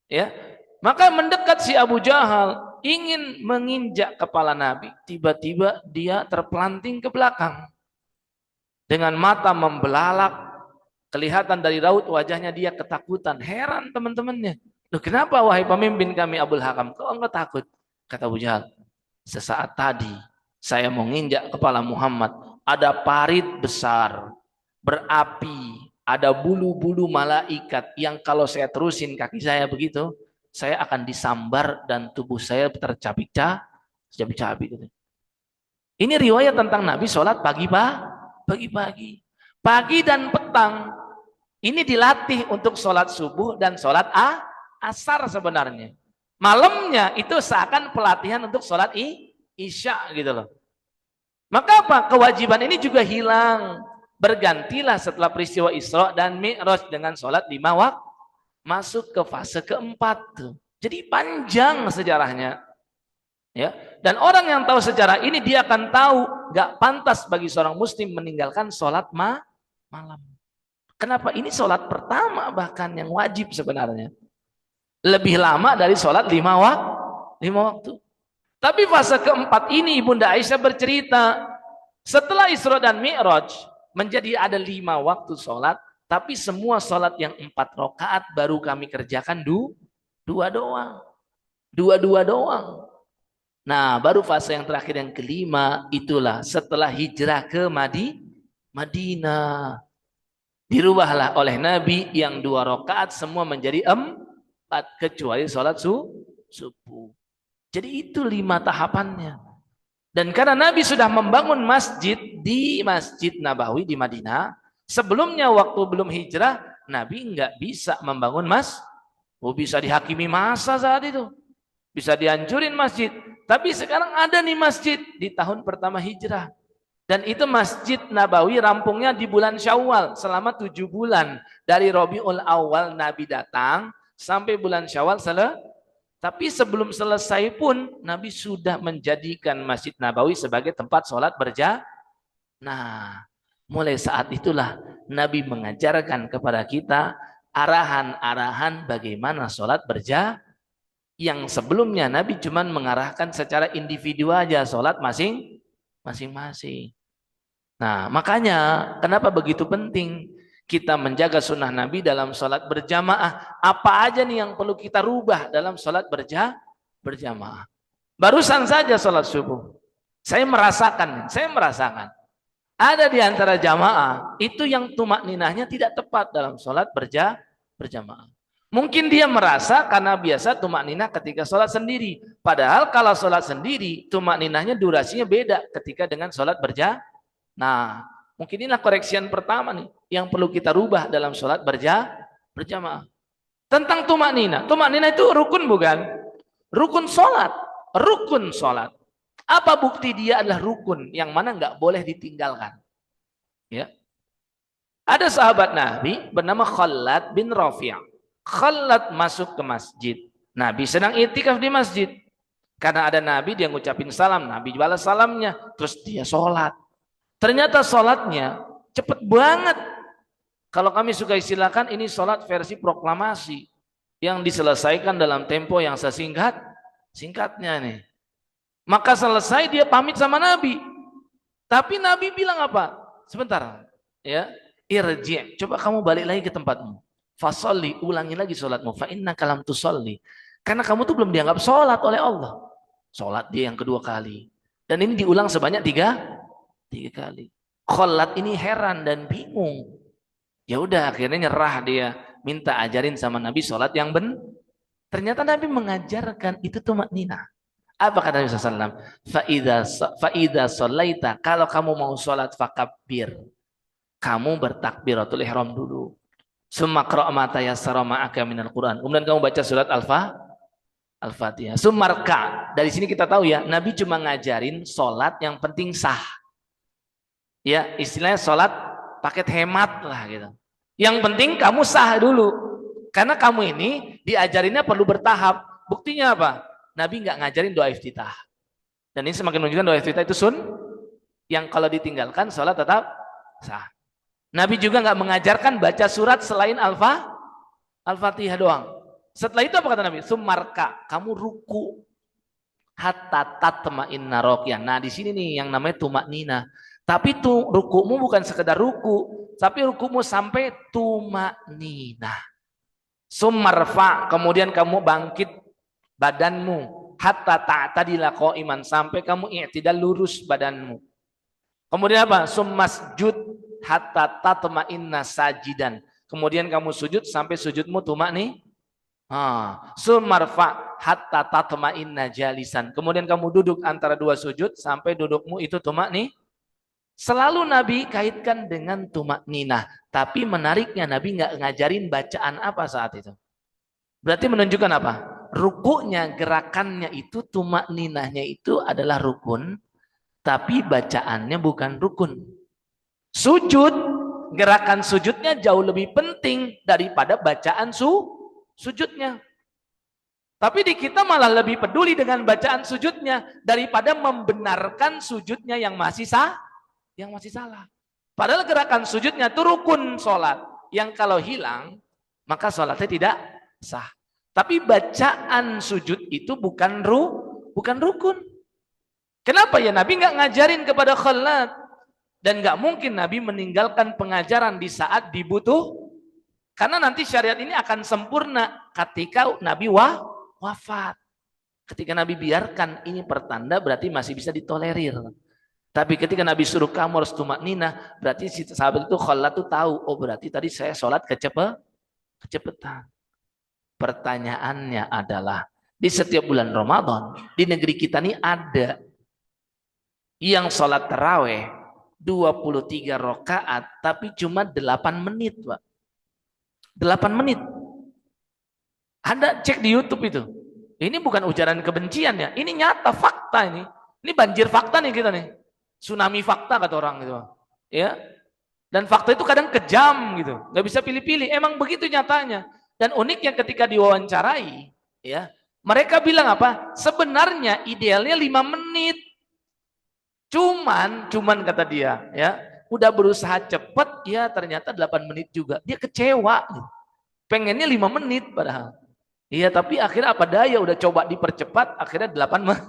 Ya, maka mendekat si Abu Jahal ingin menginjak kepala Nabi, tiba-tiba dia terpelanting ke belakang dengan mata membelalak, kelihatan dari raut wajahnya dia ketakutan. Heran teman-temannya. Loh, kenapa wahai pemimpin kami Abul Hakam? Kok engkau takut? Kata Abu Jahal, sesaat tadi saya menginjak kepala Muhammad, ada parit besar, berapi, ada bulu-bulu malaikat yang kalau saya terusin kaki saya begitu, saya akan disambar dan tubuh saya tercabik-cabik. Ini riwayat tentang Nabi sholat pagi-pagi. Pagi dan petang. Ini dilatih untuk sholat subuh dan sholat asar sebenarnya. Malamnya itu seakan pelatihan untuk sholat isya gitu loh. Maka apa? Kewajiban ini juga hilang. Bergantilah setelah peristiwa Isra dan Mi'raj dengan sholat 5 waktu. Masuk ke fase keempat. Jadi panjang sejarahnya. Ya. Dan orang yang tahu sejarah ini dia akan tahu gak pantas bagi seorang muslim meninggalkan sholat malam. Kenapa? Ini sholat pertama bahkan yang wajib sebenarnya. Lebih lama dari sholat 5 waktu. Tapi fase keempat ini Bunda Aisyah bercerita setelah Isra dan Mi'raj menjadi ada 5 waktu sholat, tapi semua sholat yang 4 rakaat baru kami kerjakan dua doang. Nah, baru fase yang terakhir yang kelima itulah setelah hijrah ke Madinah. Dirubahlah oleh Nabi yang 2 rakaat semua menjadi 4 kecuali sholat subuh. Jadi itu 5 tahapannya. Dan karena Nabi sudah membangun masjid di Masjid Nabawi di Madinah, sebelumnya waktu belum hijrah, Nabi nggak bisa membangun bisa dihakimi masa saat itu. Bisa dihancurin masjid. Tapi sekarang ada nih masjid di tahun pertama hijrah. Dan itu Masjid Nabawi rampungnya di bulan Syawal selama 7 bulan. Dari Rabiul Awal Nabi datang sampai bulan Syawal tapi sebelum selesai pun Nabi sudah menjadikan Masjid Nabawi sebagai tempat sholat berjamaah. Nah, mulai saat itulah Nabi mengajarkan kepada kita arahan-arahan bagaimana sholat berjamaah. Yang sebelumnya Nabi cuma mengarahkan secara individu aja sholat masing-masing. Nah, makanya kenapa begitu penting kita menjaga sunnah Nabi dalam sholat berjamaah. Apa aja nih yang perlu kita rubah dalam sholat berjamaah. Barusan saja sholat subuh. Saya merasakan. Ada di antara jamaah itu yang tumak ninahnya tidak tepat dalam sholat berjamaah. Mungkin dia merasa karena biasa tumak ninah ketika sholat sendiri. Padahal kalau sholat sendiri tumak ninahnya durasinya beda ketika dengan sholat berjamaah. Nah, mungkin inilah koreksian pertama nih yang perlu kita rubah dalam sholat berjamaah. Tentang tumak ninah. Tumak ninah itu rukun bukan? Rukun sholat. Apa bukti dia adalah rukun yang mana nggak boleh ditinggalkan? Ya. Ada sahabat Nabi bernama Khalad bin Rafi'. Khalad masuk ke masjid. Nabi sedang i'tikaf di masjid. Karena ada Nabi dia ngucapin salam, Nabi balas salamnya, terus dia sholat. Ternyata sholatnya cepet banget. Kalau kami suka istilahkan ini sholat versi proklamasi yang diselesaikan dalam tempo yang singkatnya nih. Maka selesai dia pamit sama Nabi. Tapi Nabi bilang apa? Sebentar, ya. Irji', coba kamu balik lagi ke tempatmu. Fasolli, ulangi lagi sholatmu. Fa innaka lam tusolli. Karena kamu tuh belum dianggap sholat oleh Allah. Sholat dia yang kedua kali. Dan ini diulang sebanyak tiga kali. Kholat ini heran dan bingung. Ya udah akhirnya nyerah dia. Minta ajarin sama Nabi sholat yang benar. Ternyata Nabi mengajarkan itu tumakninah. Apa kata Nabi SAW? Fa'idha sholaita. Kalau kamu mau sholat fakabbir. Kamu bertakbiratul ihram dulu. Summa qra' ma tayassara ma'aka minal Qur'an. Kemudian kamu baca surat Al-Fatihah. Sumarka. Dari sini kita tahu ya, Nabi cuma ngajarin sholat yang penting sah. Ya, istilahnya sholat paket hemat lah gitu. Yang penting kamu sah dulu. Karena kamu ini diajarinnya perlu bertahap. Buktinya apa? Nabi nggak ngajarin doa iftitah. Dan ini semakin menunjukkan doa iftitah itu yang kalau ditinggalkan sholat tetap sah. Nabi juga nggak mengajarkan baca surat selain Al-Fatihah doang. Setelah itu apa kata Nabi? Sumarka, kamu ruku hatta tatma'inna raqiyah. Nah, di sini nih yang namanya tumaknina. Tapi tuh rukumu bukan sekedar ruku, tapi rukumu sampai tumaknina. Sumarfa, kemudian kamu bangkit badanmu hatta ta'tadila qa'iman, sampai kamu i'tidal lurus badanmu. Kemudian apa? Summasjud hatta tatma'inna sajidan. Kemudian kamu sujud sampai sujudmu tumakni. Sumarfa hatta tatma'inna jalisan. Kemudian kamu duduk antara dua sujud sampai dudukmu itu tumakni. Selalu Nabi kaitkan dengan tumakninah. Tapi menariknya Nabi nggak ngajarin bacaan apa saat itu. Berarti menunjukkan apa? Rukuknya, gerakannya itu, tumakninahnya itu adalah rukun. Tapi bacaannya bukan rukun. Sujud, gerakan sujudnya jauh lebih penting daripada bacaan sujudnya. Tapi di kita malah lebih peduli dengan bacaan sujudnya daripada membenarkan sujudnya yang masih salah. Padahal gerakan sujudnya itu rukun sholat. Yang kalau hilang, maka sholatnya tidak sah. Tapi bacaan sujud itu bukan rukun. Kenapa ya Nabi nggak ngajarin kepada kholat? Dan nggak mungkin Nabi meninggalkan pengajaran di saat dibutuh. Karena nanti syariat ini akan sempurna ketika Nabi wafat. Ketika Nabi biarkan, ini pertanda berarti masih bisa ditolerir. Tapi ketika Nabi suruh kamu harus tumakninah, berarti si sahabat itu kholat itu tahu, oh berarti tadi saya sholat kecepatan. Pertanyaannya adalah, di setiap bulan Ramadan, di negeri kita ini ada yang sholat taraweh 23 rakaat tapi cuma 8 menit, Pak. 8 menit. Anda cek di YouTube itu. Ini bukan ujaran kebencian ya, ini nyata fakta ini. Ini banjir fakta nih kita nih. Tsunami fakta kata orang gitu. Ya. Dan fakta itu kadang kejam gitu, nggak bisa pilih-pilih. Emang begitu nyatanya. Dan uniknya ketika diwawancarai, ya, mereka bilang apa? Sebenarnya idealnya 5 menit. Cuman kata dia, ya, udah berusaha cepat, ya ternyata 8 menit juga. Dia kecewa. Pengennya 5 menit padahal. Iya, tapi akhirnya apa daya, udah coba dipercepat, akhirnya 8 menit.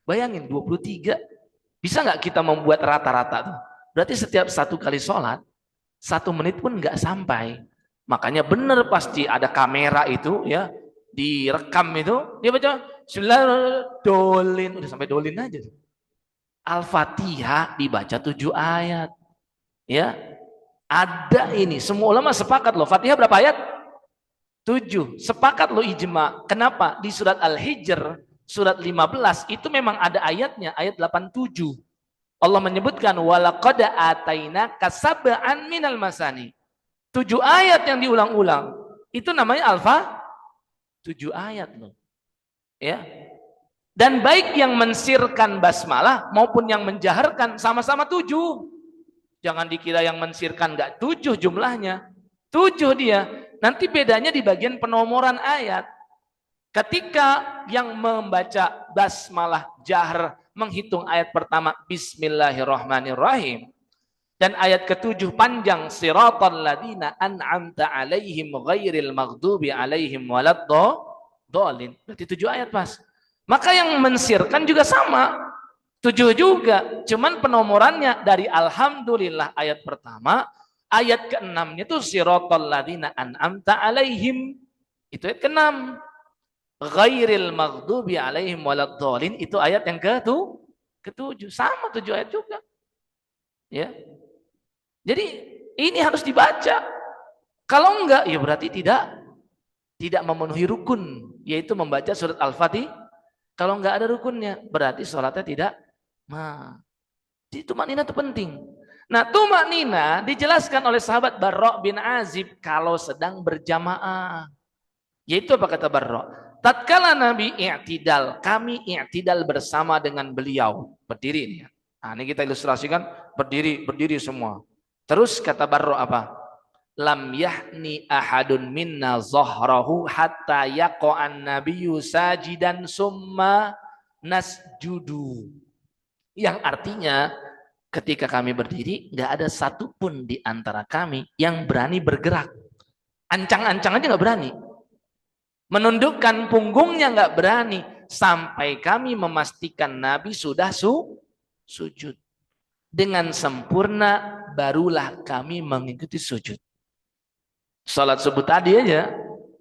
Bayangin 23. Bisa nggak kita membuat rata-rata tuh? Berarti setiap satu kali sholat, 1 menit pun nggak sampai. Makanya benar pasti ada kamera itu, ya, direkam itu, dia baca Bismillahirrahmanirrahim, udah sampai dolin aja. Al-Fatihah dibaca 7 ayat. Ya. Ada ini, semua ulama sepakat loh. Fatihah berapa ayat? 7. Sepakat loh ijma. Kenapa? Di surat Al-Hijr, surat 15 itu memang ada ayatnya, ayat 87. Allah menyebutkan walaqad atainaka sab'an minal masani. 7 ayat yang diulang-ulang. Itu namanya 7 ayat loh. Ya. Dan baik yang mensirkan basmalah maupun yang menjaharkan sama-sama 7. Jangan dikira yang mensirkan enggak 7 jumlahnya. 7 dia. Nanti bedanya di bagian penomoran ayat. Ketika yang membaca basmalah jahr menghitung ayat pertama Bismillahirrahmanirrahim. Dan ayat ke-7 panjang siratal ladina an'amta alaihim ghairil maghdubi alaihim waladdallin. Berarti 7 ayat pas. Maka yang mensirkan juga sama. 7 juga. Cuman penomorannya dari alhamdulillah ayat pertama, Ayat ke-6-nya itu siratal ladzina an'amta alaihim. Itu ayat ke-6. Ghairil maghdubi alaihim waladdallin, itu ayat yang ke-7. Sama 7 ayat juga. Ya. Jadi ini harus dibaca. Kalau enggak ya berarti tidak memenuhi rukun, yaitu membaca surat Al-Fatihah. Kalau enggak ada rukunnya, berarti sholatnya tidak. Nah, jadi tumaknina itu penting. Nah, tumaknina dijelaskan oleh sahabat Barra bin Azib kalau sedang berjamaah. Yaitu apa kata Barra? Tatkala Nabi i'tidal, kami i'tidal bersama dengan beliau. Berdiri ini. Nah, ini kita ilustrasikan berdiri semua. Terus kata Barra apa? Lam yahni ahadun minna zahrahu hatta yaqa'an nabiyyu sajidan summa nasjudu. Yang artinya ketika kami berdiri nggak ada satupun di antara kami yang berani bergerak. Ancang-ancang aja nggak berani. Menundukkan punggungnya nggak berani sampai kami memastikan Nabi sudah sujud. Dengan sempurna barulah kami mengikuti sujud. Salat subuh tadi aja,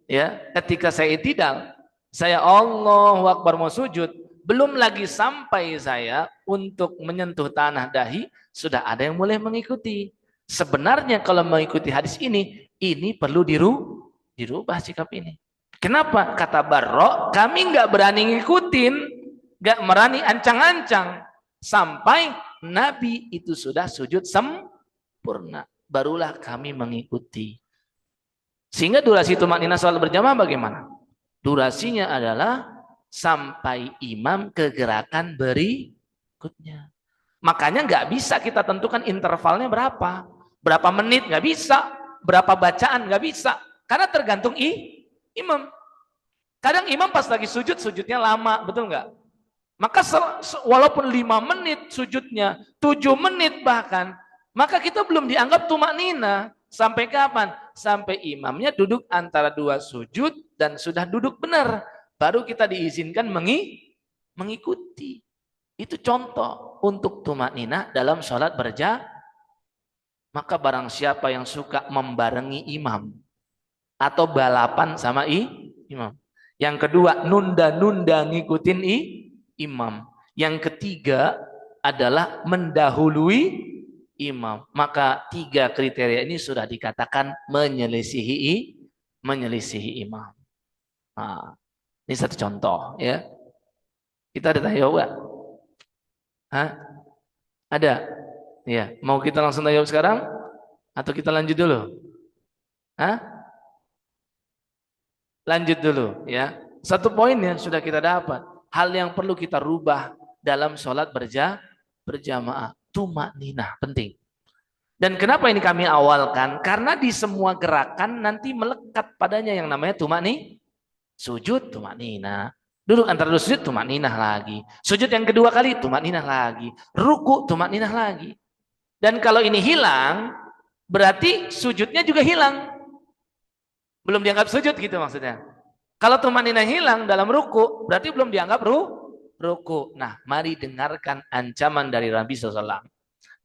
ya, ketika saya i'tidal, saya Allahu Akbar mau sujud, belum lagi sampai saya untuk menyentuh tanah dahi, sudah ada yang mulai mengikuti. Sebenarnya kalau mengikuti hadis ini perlu dirubah sikap ini. Kenapa? Kata Barra, kami nggak berani ngikutin, nggak berani ancang-ancang sampai Nabi itu sudah sujud sempurna, barulah kami mengikuti. Sehingga durasi tumaknina salat berjamaah bagaimana? Durasinya adalah sampai imam ke gerakan berikutnya. Makanya nggak bisa kita tentukan intervalnya berapa menit, nggak bisa, berapa bacaan nggak bisa, karena tergantung imam. Kadang imam pas lagi sujudnya lama, betul nggak? Maka walaupun 5 menit sujudnya, 7 menit bahkan, maka kita belum dianggap tumaknina. Sampai kapan? Sampai imamnya duduk antara 2 sujud dan sudah duduk benar. Baru kita diizinkan mengikuti. Itu contoh untuk tumaknina dalam sholat berjamaah. Maka barang siapa yang suka membarengi imam atau balapan sama imam. Yang kedua, nunda-nunda ngikutin imam. Yang ketiga adalah mendahului imam. Maka 3 kriteria ini sudah dikatakan menyelisihi imam. Nah, ini satu contoh ya. Kita ada tanya jawab? Hah? Ada? Ya, mau kita langsung tanya jawab sekarang atau kita lanjut dulu? Hah? Lanjut dulu ya. Satu poin yang sudah kita dapat, hal yang perlu kita rubah dalam sholat berjamaah, tumakninah penting. Dan kenapa ini kami awalkan? Karena di semua gerakan nanti melekat padanya yang namanya sujud tumakninah. Duduk antara 2 sujud tumakninah lagi. Sujud yang kedua kali tumakninah lagi. Ruku tumakninah lagi. Dan kalau ini hilang, berarti sujudnya juga hilang. Belum dianggap sujud gitu maksudnya. Kalau tumakninah hilang dalam ruku, berarti belum dianggap ruku. Nah, mari dengarkan ancaman dari Nabi SAW.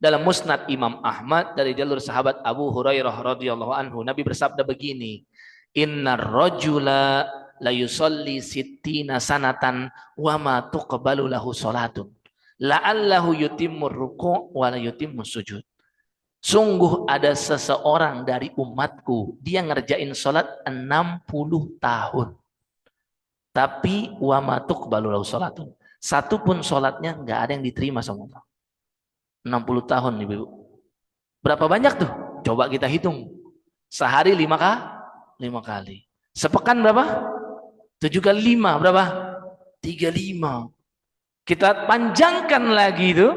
Dalam Musnad Imam Ahmad dari jalur sahabat Abu Hurairah radhiyallahu anhu, Nabi bersabda begini, Innar rajula la yusalli sittina sanatan wa ma tuqbalu lahu salatun. La'allahu yutimmu ruku' wa la yutimmu sujud. Sungguh ada seseorang dari umatku, dia ngerjain sholat 60 tahun. Tapi wa ma tuqbalu lahu salatun. Satu pun sholatnya nggak ada yang diterima sama Allah. 60 tahun Ibu. Berapa banyak tuh? Coba kita hitung. Sehari 5 kali. Sepekan berapa? 7 kali 5 berapa? 35. Kita panjangkan lagi itu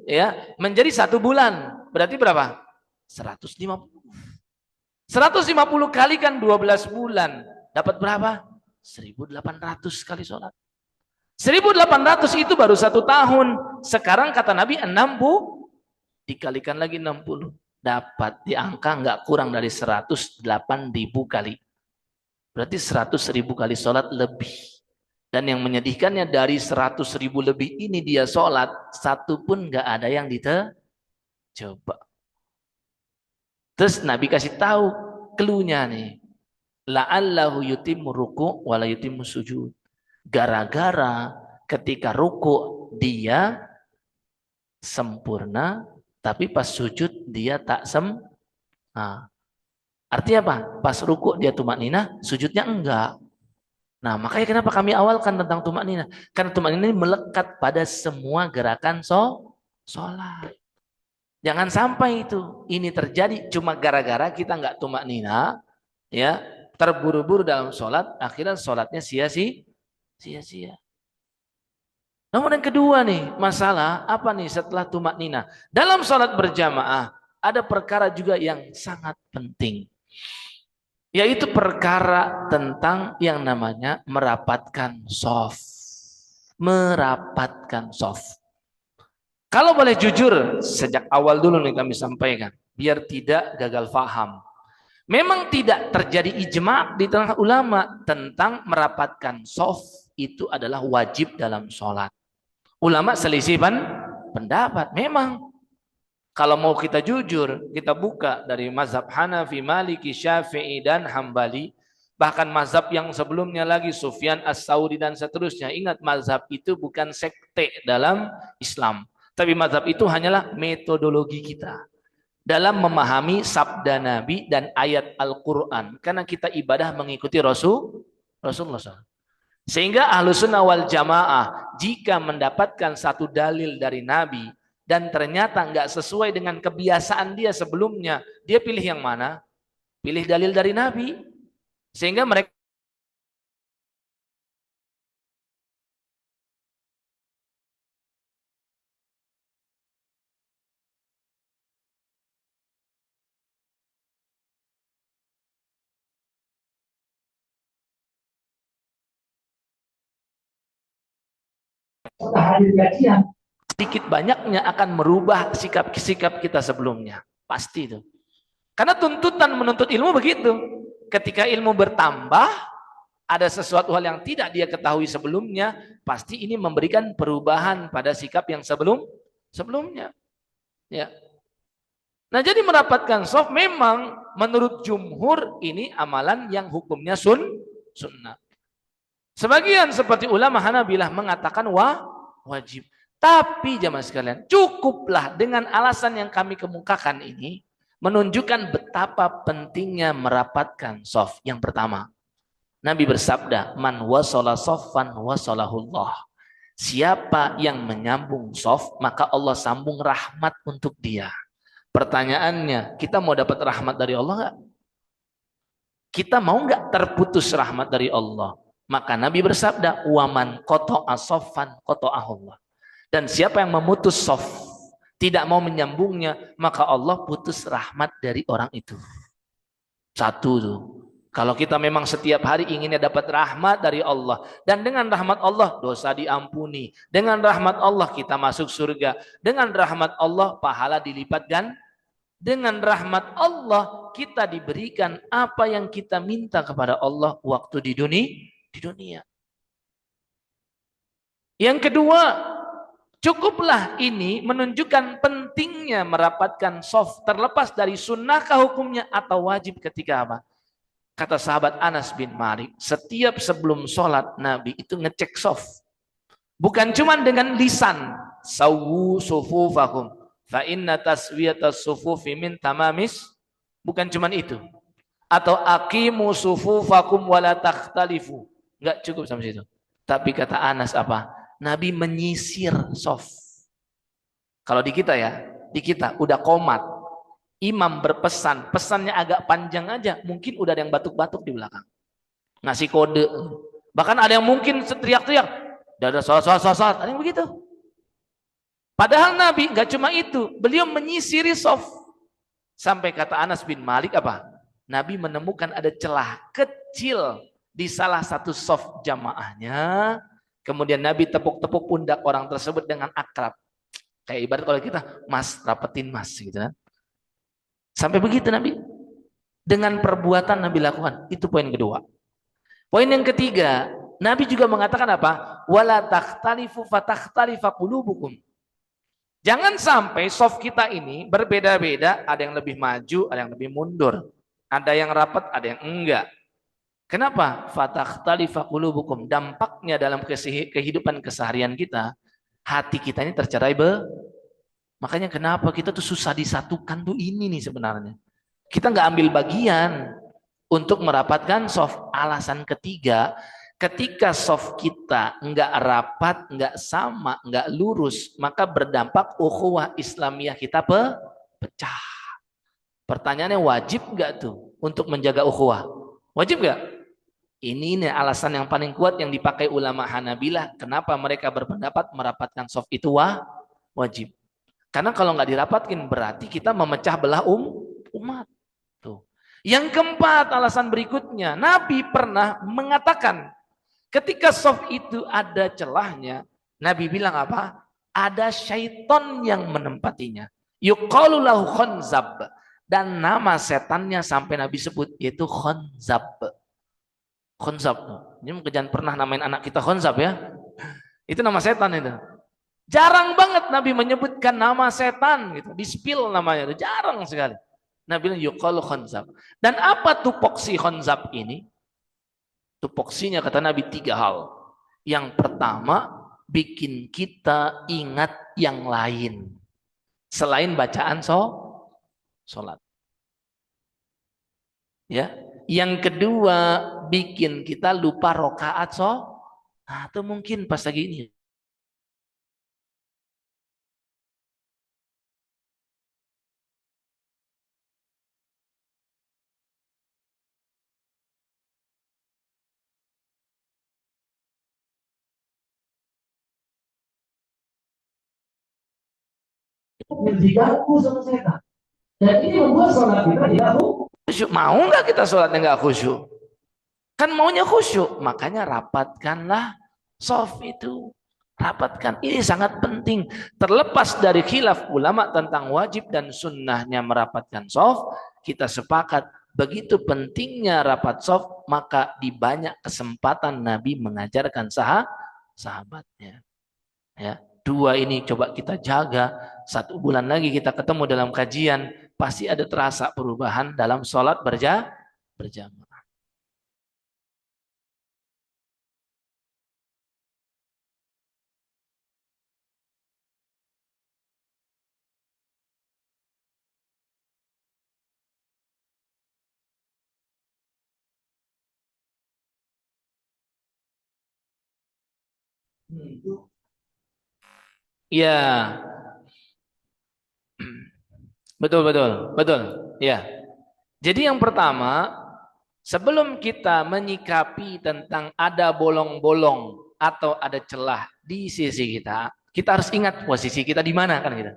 ya menjadi 1 bulan. Berarti berapa? 150. 150 kali kan 12 bulan. Dapat berapa? 1.800 kali sholat. 1.800 itu baru 1 tahun. Sekarang kata Nabi 60 dikalikan lagi 60. Dapat di angka nggak kurang dari 108.000 kali. Berarti 100.000 kali sholat lebih. Dan yang menyedihkannya dari 100.000 lebih ini dia sholat, satu pun nggak ada yang coba. Terus Nabi kasih tahu clue-nya nih. La'allahu yutimmu ruku' wa la yutimmu sujud. Gara-gara ketika ruku dia sempurna, tapi pas sujud dia tak nah, artinya apa? Pas ruku dia tumakninah, sujudnya enggak. Nah, makanya kenapa kami awalkan tentang tumakninah? Karena tumakninah ini melekat pada semua gerakan sholat. Jangan sampai ini terjadi cuma gara-gara kita enggak tumakninah, ya, terburu-buru dalam sholat, akhirnya sholatnya sia-sia. Namun yang kedua nih, masalah apa nih setelah tumakninah? Dalam sholat berjamaah, ada perkara juga yang sangat penting. Yaitu perkara tentang yang namanya merapatkan shaf. Merapatkan shaf. Kalau boleh jujur, sejak awal dulu nih kami sampaikan, biar tidak gagal faham. Memang tidak terjadi ijma' di tengah ulama tentang merapatkan shaf itu adalah wajib dalam sholat. Ulama selisih pendapat. Memang kalau mau kita jujur, kita buka dari mazhab Hanafi, Maliki, Syafi'i, dan Hambali. Bahkan mazhab yang sebelumnya lagi, Sufyan, As-Sauri, dan seterusnya. Ingat, mazhab itu bukan sekte dalam Islam. Tapi mazhab itu hanyalah metodologi kita dalam memahami sabda Nabi dan ayat Al-Quran. Karena kita ibadah mengikuti Rasulullah. Sehingga Ahlus Sunnah wal Jamaah jika mendapatkan satu dalil dari Nabi dan ternyata nggak sesuai dengan kebiasaan dia sebelumnya, dia pilih yang mana? Pilih dalil dari Nabi. Sehingga mereka sedikit banyaknya akan merubah sikap-sikap kita sebelumnya. Pasti itu. Karena tuntutan menuntut ilmu begitu. Ketika ilmu bertambah, ada sesuatu hal yang tidak dia ketahui sebelumnya, pasti ini memberikan perubahan pada sikap yang sebelumnya. Ya. Nah, jadi merapatkan shaf memang menurut jumhur ini amalan yang hukumnya sunnah. Sebagian seperti ulama Hanabilah mengatakan wajib. Tapi jamaah sekalian, cukuplah dengan alasan yang kami kemukakan ini menunjukkan betapa pentingnya merapatkan shaf. Yang pertama, Nabi bersabda, "Man wasala shaffan wasalahullah." Siapa yang menyambung shaf, maka Allah sambung rahmat untuk dia. Pertanyaannya, kita mau dapat rahmat dari Allah enggak? Kita mau enggak terputus rahmat dari Allah? Maka Nabi bersabda, "Waman qata'a shaffan qata'ahullah." Dan siapa yang memutus shaf, tidak mau menyambungnya, maka Allah putus rahmat dari orang itu. Satu tuh. Kalau kita memang setiap hari inginnya dapat rahmat dari Allah, dan dengan rahmat Allah dosa diampuni, dengan rahmat Allah kita masuk surga, dengan rahmat Allah pahala dilipat ganda, dengan rahmat Allah kita diberikan apa yang kita minta kepada Allah waktu di dunia. Yang kedua, cukuplah ini menunjukkan pentingnya merapatkan shaf, terlepas dari sunnahkah hukumnya atau wajib ketika apa? Kata sahabat Anas bin Malik, setiap sebelum sholat Nabi itu ngecek shaf. Bukan cuma dengan lisan, sawu sufufakum fa inna taswiyatas sufufi min tamamis, bukan cuma itu. Atau aqimu sufufakum wala takhtalifu. Enggak cukup sampai situ. Tapi kata Anas apa? Nabi menyisir shaf. Kalau di kita udah qomat. Imam berpesan, pesannya agak panjang aja, mungkin udah ada yang batuk-batuk di belakang. Ngasih kode. Bahkan ada yang mungkin teriak-teriak, udah ada sholat, ada yang begitu. Padahal Nabi nggak cuma itu, beliau menyisiri shaf. Sampai kata Anas bin Malik apa? Nabi menemukan ada celah kecil di salah satu shaf jamaahnya. Kemudian Nabi tepuk-tepuk pundak orang tersebut dengan akrab. Kayak ibarat kalau kita, mas, rapetin mas, gitu kan. Sampai begitu Nabi. Dengan perbuatan Nabi lakukan. Itu poin kedua. Poin yang ketiga, Nabi juga mengatakan apa? Wala takhtalifu fatakhtalifa qulubukum. Jangan sampai soft kita ini berbeda-beda, ada yang lebih maju, ada yang lebih mundur. Ada yang rapat, ada yang enggak. Kenapa? Fatakhtalifa qulubukum. Dampaknya dalam kehidupan keseharian kita, hati kita ini tercerai. Makanya kenapa kita tuh susah disatukan tuh ini nih sebenarnya. Kita nggak ambil bagian untuk merapatkan soft. Alasan ketiga, ketika soft kita nggak rapat, nggak sama, nggak lurus, maka berdampak ukhuwah Islamiyah kita pecah. Pertanyaannya, wajib nggak tuh untuk menjaga ukhuwah? Wajib nggak? Ini nih alasan yang paling kuat yang dipakai ulama Hanabilah. Kenapa mereka berpendapat merapatkan soft itu wajib? Karena kalau nggak dirapatkan berarti kita memecah belah umat. Tuh. Yang keempat, alasan berikutnya, Nabi pernah mengatakan ketika soft itu ada celahnya, Nabi bilang apa? Ada syaiton yang menempatinya. Yuqalu lahu khonzab. Dan nama setannya sampai Nabi sebut yaitu khonzab. Khonzab. Ini jangan pernah namain anak kita khonzab ya. Itu nama setan itu. Jarang banget Nabi menyebutkan nama setan gitu, di-spill namanya itu jarang sekali. Nabi bilang yuqalu khonzab. Dan apa tupoksi khonzab ini? Tupoksinya kata Nabi 3 hal. Yang pertama, bikin kita ingat yang lain selain bacaan sholat. Ya. Yang kedua, bikin kita lupa rokaat atau mungkin pas lagi ini. Diganggu sama setan. Dan ini membuat sholat kita tidak khusyuk. Mau nggak kita sholatnya nggak khusyuk? Kan maunya khusyuk. Makanya rapatkanlah soft itu. Rapatkan. Ini sangat penting. Terlepas dari khilaf ulama tentang wajib dan sunnahnya merapatkan soft, kita sepakat begitu pentingnya rapat soft, maka di banyak kesempatan Nabi mengajarkan sahabatnya. Ya. 2 ini coba kita jaga. 1 bulan lagi kita ketemu dalam kajian, pasti ada terasa perubahan dalam sholat berjamaah. Iya, betul. Ya. Jadi yang pertama, sebelum kita menyikapi tentang ada bolong-bolong atau ada celah di sisi kita, kita harus ingat posisi kita di mana kan gitu.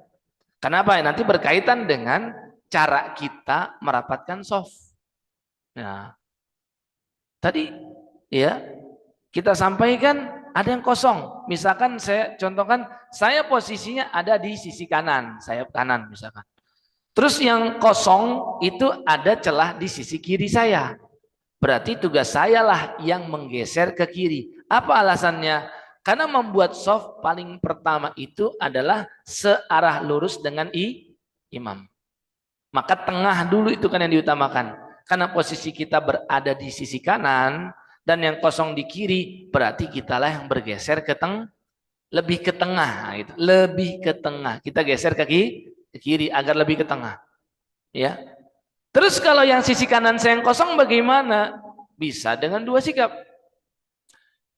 Kenapa? Nanti berkaitan dengan cara kita merapatkan soft. Nah, tadi ya kita sampaikan ada yang kosong. Misalkan saya contohkan, saya posisinya ada di sisi kanan, sayap kanan misalkan. Terus yang kosong itu ada celah di sisi kiri saya. Berarti tugas saya lah yang menggeser ke kiri. Apa alasannya? Karena membuat soft paling pertama itu adalah searah lurus dengan imam. Maka tengah dulu itu kan yang diutamakan. Karena posisi kita berada di sisi kanan dan yang kosong di kiri, berarti kitalah yang bergeser ke lebih ke tengah gitu. Lebih ke tengah. Kita geser ke kiri agar lebih ke tengah. Ya. Terus kalau yang sisi kanan saya yang kosong bagaimana? Bisa dengan 2 sikap.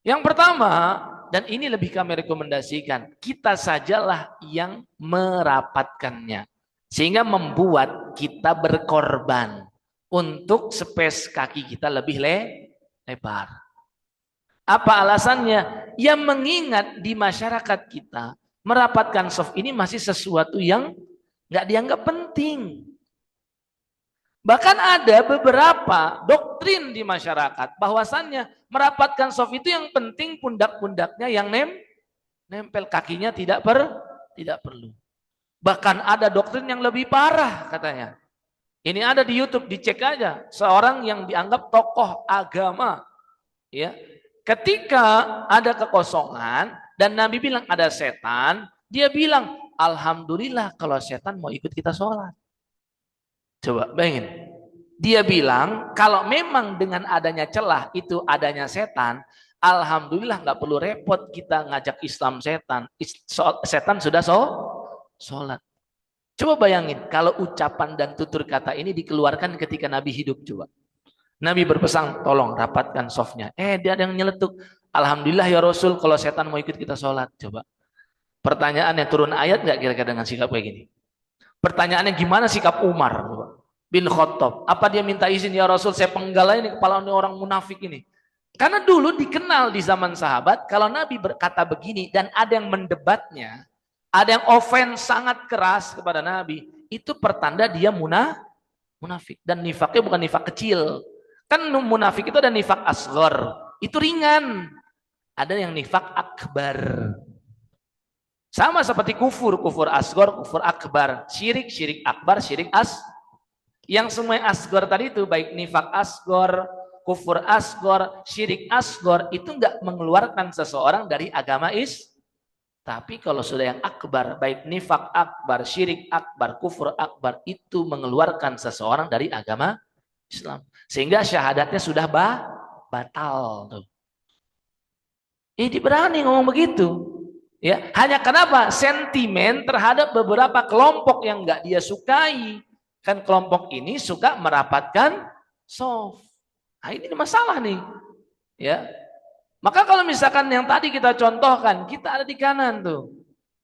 Yang pertama, dan ini lebih kami rekomendasikan, kita sajalah yang merapatkannya. Sehingga membuat kita berkorban untuk space kaki kita lebih lebar. Apa alasannya? Ya mengingat di masyarakat kita, merapatkan soft ini masih sesuatu yang nggak dianggap penting. Bahkan ada beberapa doktrin di masyarakat bahwasannya merapatkan soft itu yang penting pundak-pundaknya yang nempel, kakinya tidak perlu. Bahkan ada doktrin yang lebih parah katanya. Ini ada di YouTube, dicek aja. Seorang yang dianggap tokoh agama, ya, ketika ada kekosongan dan Nabi bilang ada setan, dia bilang Alhamdulillah kalau setan mau ikut kita sholat. Coba bayangin. Dia bilang kalau memang dengan adanya celah itu adanya setan, alhamdulillah nggak perlu repot kita ngajak Islam setan. Setan sudah sholat. Coba bayangin kalau ucapan dan tutur kata ini dikeluarkan ketika Nabi hidup, coba. Nabi berpesan, tolong rapatkan softnya. Dia ada yang nyeletuk. Alhamdulillah ya Rasul kalau setan mau ikut kita sholat. Coba. Pertanyaannya, turun ayat nggak kira-kira dengan sikap kayak gini? Pertanyaannya, gimana sikap Umar bin Khattab? Apa dia minta izin, ya Rasul saya penggal ini kepala orang munafik ini? Karena dulu dikenal di zaman sahabat, kalau Nabi berkata begini dan ada yang mendebatnya, ada yang offense sangat keras kepada Nabi, itu pertanda dia munafik. Dan nifaknya bukan nifak kecil. Kan munafik itu ada nifak asghar, itu ringan. Ada yang nifak akbar. Sama seperti kufur asghar, kufur akbar, syirik akbar, syirik yang semua asghar tadi itu, baik nifak asghar, kufur asghar, syirik asghar, itu enggak mengeluarkan seseorang dari agama Tapi kalau sudah yang akbar, baik nifak akbar, syirik akbar, kufur akbar, itu mengeluarkan seseorang dari agama Islam. Sehingga syahadatnya sudah batal tuh. Ini berani ngomong begitu. Ya, hanya kenapa? Sentimen terhadap beberapa kelompok yang enggak dia sukai. Kan kelompok ini suka merapatkan soft. Nah, ini masalah nih. Ya. Maka kalau misalkan yang tadi kita contohkan, kita ada di kanan tuh.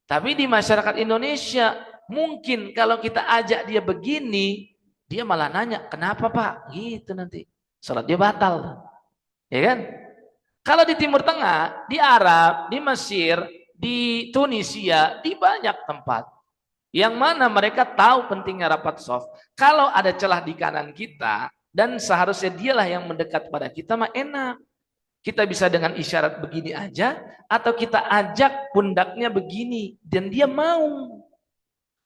Tapi di masyarakat Indonesia, mungkin kalau kita ajak dia begini, dia malah nanya, "Kenapa, Pak?" Gitu nanti. Salat dia batal. Ya kan? Kalau di Timur Tengah, di Arab, di Mesir, di Tunisia, di banyak tempat yang mana mereka tahu pentingnya rapat soft. Kalau ada celah di kanan kita dan seharusnya dialah yang mendekat pada kita, mah enak. Kita bisa dengan isyarat begini aja, atau kita ajak pundaknya begini dan dia mau.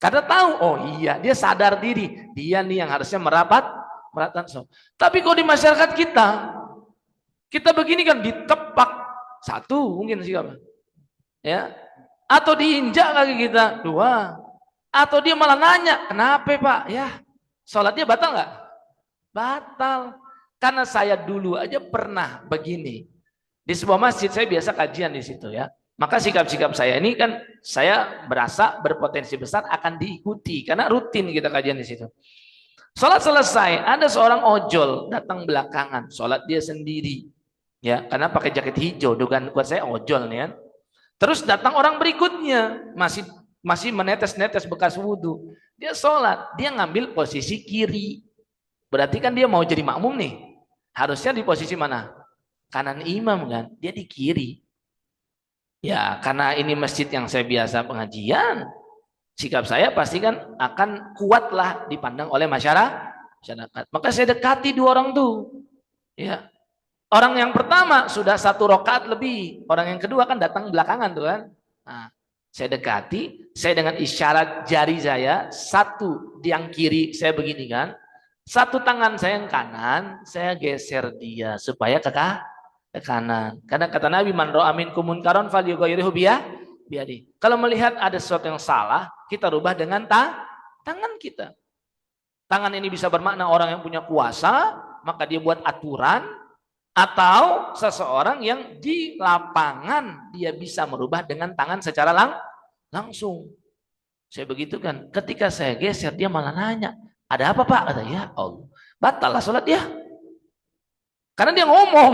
Karena tahu, oh iya, dia sadar diri, dia nih yang harusnya meratan soft. Tapi kalau di masyarakat kita begini kan ditepak satu mungkin sih, ya, atau diinjak kaki kita dua, atau dia malah nanya, "Kenapa Pak?" Ya, sholatnya batal nggak? Batal. Karena saya dulu aja pernah begini di sebuah masjid, saya biasa kajian di situ ya. Maka sikap-sikap saya ini kan saya berasa berpotensi besar akan diikuti karena rutin kita kajian di situ. Sholat selesai, ada seorang ojol datang belakangan, sholat dia sendiri, ya, karena pakai jaket hijau, dugaan kuat saya ojol nih kan. Terus datang orang berikutnya, masih menetes-netes bekas wudhu. Dia sholat, dia ngambil posisi kiri. Berarti kan dia mau jadi makmum nih. Harusnya di posisi mana? Kanan imam kan, dia di kiri. Ya, karena ini masjid yang saya biasa pengajian, sikap saya pasti kan akan kuatlah dipandang oleh masyarakat. Maka saya dekati dua orang tuh. Ya. Orang yang pertama sudah 1 rakaat lebih, orang yang kedua kan datang belakangan tuh kan. Nah, saya dekati, saya dengan isyarat jari saya, satu di yang kiri saya begini kan, satu tangan saya yang kanan, saya geser dia supaya ke kanan. Karena kata Nabi, "Man ra'a minkum munkaran falyughayyirhu biyadihi." Kalau melihat ada sesuatu yang salah, kita rubah dengan tangan kita. Tangan ini bisa bermakna orang yang punya kuasa, maka dia buat aturan. Atau seseorang yang di lapangan dia bisa merubah dengan tangan secara langsung. Saya begitu kan. Ketika saya geser dia malah nanya, "Ada apa Pak?" Kata, "Ya Allah, batal lah sholat dia." Karena dia ngomong,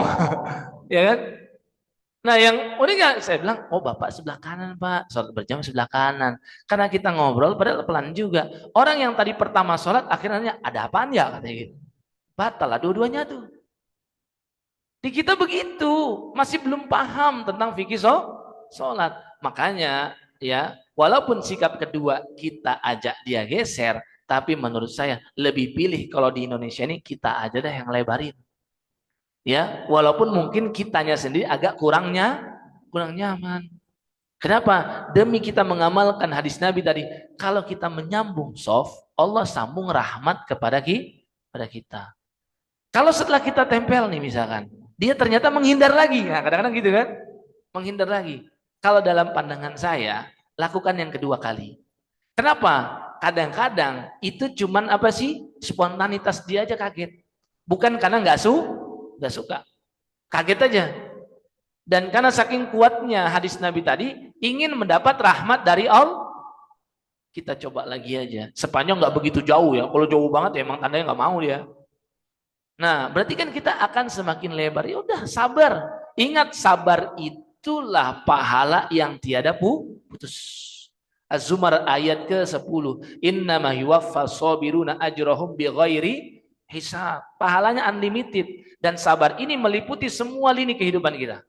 ya kan? Nah yang unik saya bilang, "Oh Bapak sebelah kanan Pak, sholat berjamaah sebelah kanan." Karena kita ngobrol padahal pelan juga. Orang yang tadi pertama sholat akhirnya, "Ada apaan ya?" Katanya gitu. Batal lah dua-duanya tuh. Di kita begitu, masih belum paham tentang fikih sholat. Makanya ya, walaupun sikap kedua kita ajak dia geser, tapi menurut saya lebih pilih kalau di Indonesia ini kita aja deh yang lebarin. Ya, walaupun mungkin kitanya sendiri agak kurang nyaman. Kenapa? Demi kita mengamalkan hadis Nabi tadi, kalau kita menyambung soft, Allah sambung rahmat kepada kita. Kalau setelah kita tempel nih misalkan, dia ternyata menghindar lagi. Nah, kadang-kadang gitu kan. Menghindar lagi. Kalau dalam pandangan saya, lakukan yang kedua kali. Kenapa? Kadang-kadang itu cuman apa sih? Spontanitas dia aja kaget. Bukan karena nggak suka. Kaget aja. Dan karena saking kuatnya hadis Nabi tadi, ingin mendapat rahmat dari Allah, kita coba lagi aja. Sepanjang nggak begitu jauh ya. Kalau jauh banget ya emang tandanya nggak mau dia. Nah, berarti kan kita akan semakin lebar. Ya udah, sabar. Ingat, sabar itulah pahala yang tiada putus. Az-Zumar ayat ke-10. Innama yuwaffas sabiruna ajrahum bighairi hisab. Pahalanya unlimited. Dan sabar ini meliputi semua lini kehidupan kita.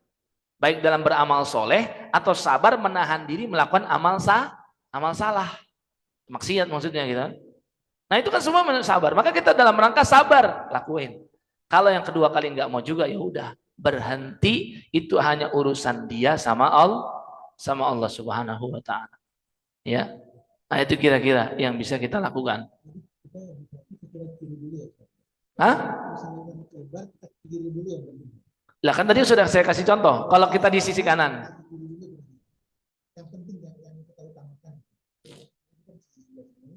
Baik dalam beramal soleh atau sabar menahan diri melakukan amal salah. Maksiat maksudnya gitu. Nah itu kan semua sabar. Maka kita dalam rangka sabar lakuin. Kalau yang kedua kali nggak mau juga ya udah berhenti. Itu hanya urusan dia sama Allah Subhanahu Wa Taala. Ya, nah itu kira-kira yang bisa kita lakukan. Hah? Lah kan tadi sudah saya kasih contoh. Kalau kita di sisi kanan.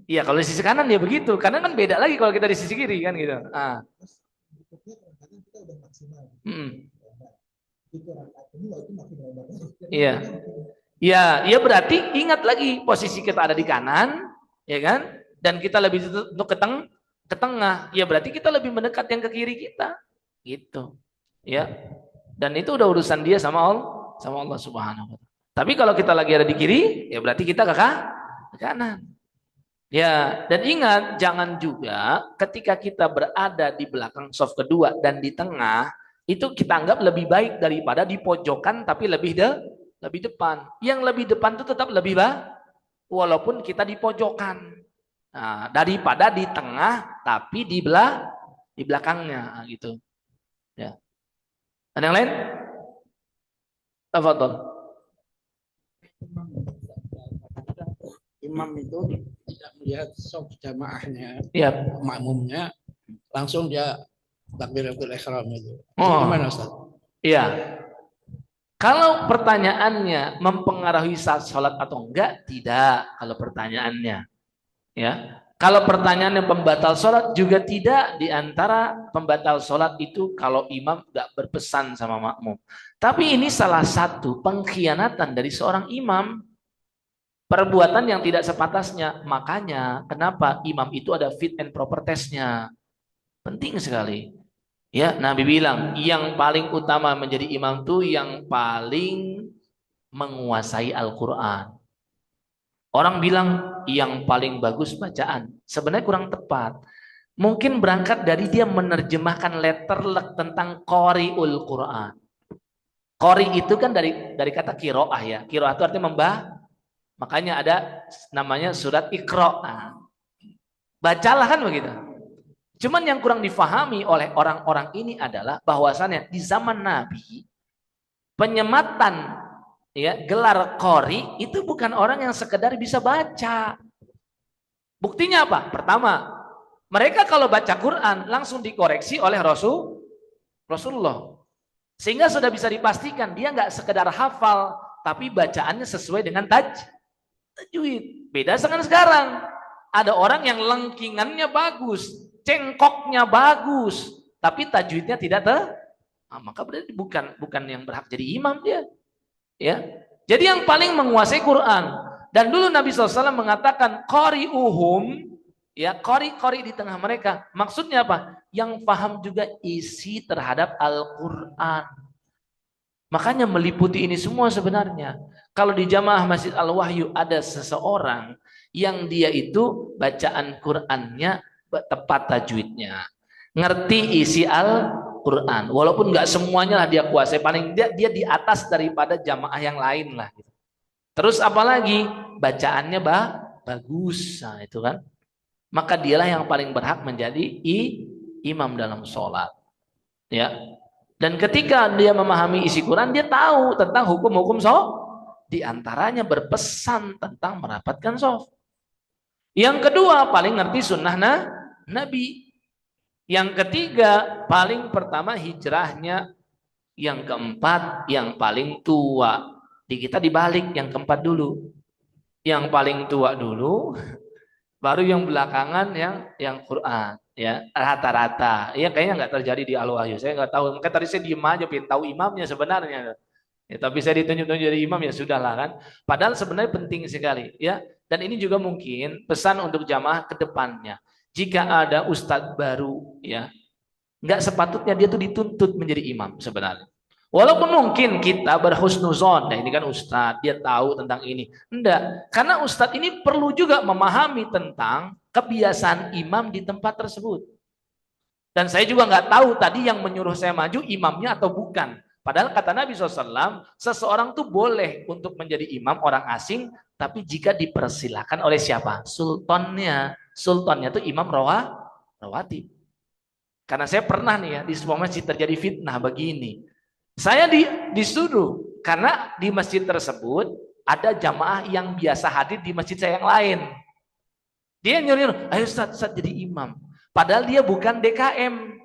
Iya, kalau di sisi kanan ya begitu. Karena kan beda lagi kalau kita di sisi kiri kan gitu. Ah. Iya. Ya, ya berarti ingat lagi posisi kita ada di kanan, ya kan? Dan kita lebih untuk ke tengah. Ya berarti kita lebih mendekat yang ke kiri kita. Gitu. Ya. Dan itu udah urusan dia sama Allah Subhanahu wa taala. Tapi kalau kita lagi ada di kiri, ya berarti kita ke kanan. Ya, dan ingat jangan juga ketika kita berada di belakang saf kedua dan di tengah, itu kita anggap lebih baik daripada di pojokan tapi lebih depan. Yang lebih depan itu tetap lebih baik walaupun kita di pojokan. Nah, daripada di tengah tapi di belakangnya gitu. Ya. Ada yang lain? Tafadhol. Imam itu tidak melihat soft jamaahnya, ya. makmumnya, langsung dia takbiratul ihram itu. Oh. Gimana Ustaz? Iya. Kalau pertanyaannya mempengaruhi saat sholat atau enggak, tidak. Kalau pertanyaannya, ya. Kalau pertanyaannya pembatal sholat juga tidak. Di antara pembatal sholat itu kalau imam enggak berpesan sama makmum. Tapi ini salah satu pengkhianatan dari seorang imam. Perbuatan yang tidak sepantasnya. Makanya kenapa imam itu ada fit and proper testnya. Penting sekali. Ya, Nabi bilang yang paling utama menjadi imam itu yang paling menguasai Al-Quran. Orang bilang yang paling bagus bacaan. Sebenarnya kurang tepat. Mungkin berangkat dari dia menerjemahkan letterlek tentang Qori'ul Quran. Qori itu kan dari kata kiroah ya. Kiroah itu artinya membaca. Makanya ada namanya surat Iqra. Nah, bacalah kan begitu. Cuman yang kurang difahami oleh orang-orang ini adalah bahwasannya di zaman Nabi penyematan ya gelar qori itu bukan orang yang sekedar bisa baca. Buktinya apa? Pertama, mereka kalau baca Quran langsung dikoreksi oleh Rasulullah. Sehingga sudah bisa dipastikan dia nggak sekedar hafal, tapi bacaannya sesuai dengan tajwid. Beda dengan sekarang. Ada orang yang lengkingannya bagus, cengkoknya bagus, tapi tajwidnya tidak maka berarti bukan yang berhak jadi imam dia. Ya. Jadi yang paling menguasai Quran. Dan dulu Nabi SAW mengatakan qari'uhum, ya qari di tengah mereka. Maksudnya apa? Yang paham juga isi terhadap Al-Quran. Makanya meliputi ini semua sebenarnya. Kalau di jamaah Masjid Al-Wahyu ada seseorang yang dia itu bacaan Qur'annya tepat tajwidnya, ngerti isi Al-Quran, walaupun nggak semuanya lah dia kuasai, paling dia di atas daripada jamaah yang lain lah. Terus apalagi bacaannya bagus, nah itu kan, maka dialah yang paling berhak menjadi imam dalam sholat, ya. Dan ketika dia memahami isi Quran, dia tahu tentang hukum-hukum sholat. Di antaranya berpesan tentang merapatkan shaf. Yang kedua paling ngerti sunnah Nabi. Yang ketiga paling pertama hijrahnya. Yang keempat yang paling tua. Di kita dibalik yang keempat dulu. Yang paling tua dulu, baru yang belakangan yang Quran, ya rata-rata. Ya kayaknya nggak terjadi di Al-Wahyu. Saya nggak tahu. Mungkin tadi saya diem aja, pengen tahu imamnya sebenarnya. Ya, tapi saya ditunjuk-tunjuk jadi imam ya sudahlah kan. Padahal sebenarnya penting sekali, ya. Dan ini juga mungkin pesan untuk jamaah ke depannya. Jika ada ustadz baru, ya, nggak sepatutnya dia tuh dituntut menjadi imam sebenarnya. Walaupun mungkin kita berhusnuzon, nah ini kan ustadz, dia tahu tentang ini. Enggak, karena ustadz ini perlu juga memahami tentang kebiasaan imam di tempat tersebut. Dan saya juga nggak tahu tadi yang menyuruh saya maju imamnya atau bukan. Padahal kata Nabi SAW, seseorang tuh boleh untuk menjadi imam orang asing, tapi jika dipersilakan oleh siapa? Sultannya. Sultannya tuh imam rawatib. Karena saya pernah nih ya, di sebuah masjid terjadi fitnah begini. Saya disuruh, karena di masjid tersebut ada jamaah yang biasa hadir di masjid saya yang lain. Dia nyuruh, ayo Ustaz jadi imam. Padahal dia bukan DKM.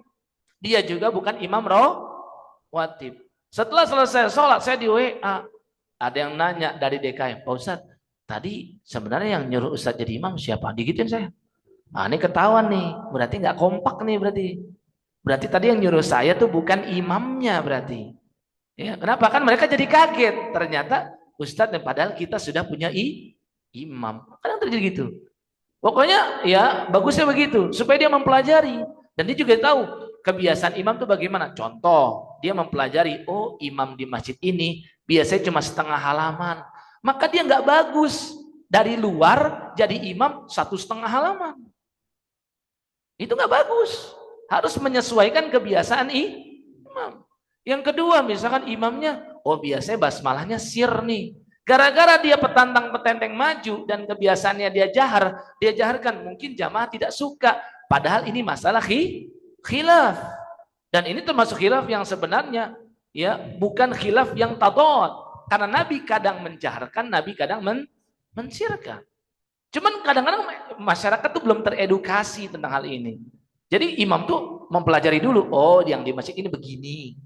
Dia juga bukan imam rawatib. Setelah selesai sholat, saya di WA. Ada yang nanya dari DKM, Pak Ustadz, tadi sebenarnya yang nyuruh Ustadz jadi imam siapa? Digituin saya. Nah, ini ketahuan nih, berarti nggak kompak nih berarti. Berarti tadi yang nyuruh saya tuh bukan imamnya berarti. Ya, kenapa? Kan mereka jadi kaget. Ternyata Ustadz, padahal kita sudah punya imam. Kadang terjadi gitu. Pokoknya ya bagusnya begitu supaya dia mempelajari dan dia juga tahu kebiasaan imam itu bagaimana. Contoh, dia mempelajari, oh imam di masjid ini biasanya cuma setengah halaman, maka dia nggak bagus dari luar jadi imam 1,5 halaman. Itu nggak bagus. Harus menyesuaikan kebiasaan imam. Yang kedua, misalkan imamnya, oh biasanya basmalahnya sir nih. Gara-gara dia petantang-petenteng maju dan kebiasaannya dia jaharkan, mungkin jamaah tidak suka. Padahal ini masalah khilaf. Dan ini termasuk khilaf yang sebenarnya ya bukan khilaf yang tadad. Karena Nabi kadang menjaharkan, Nabi kadang mensirkan. Cuman kadang-kadang masyarakat tuh belum teredukasi tentang hal ini. Jadi imam tuh mempelajari dulu, oh yang di masjid ini begini.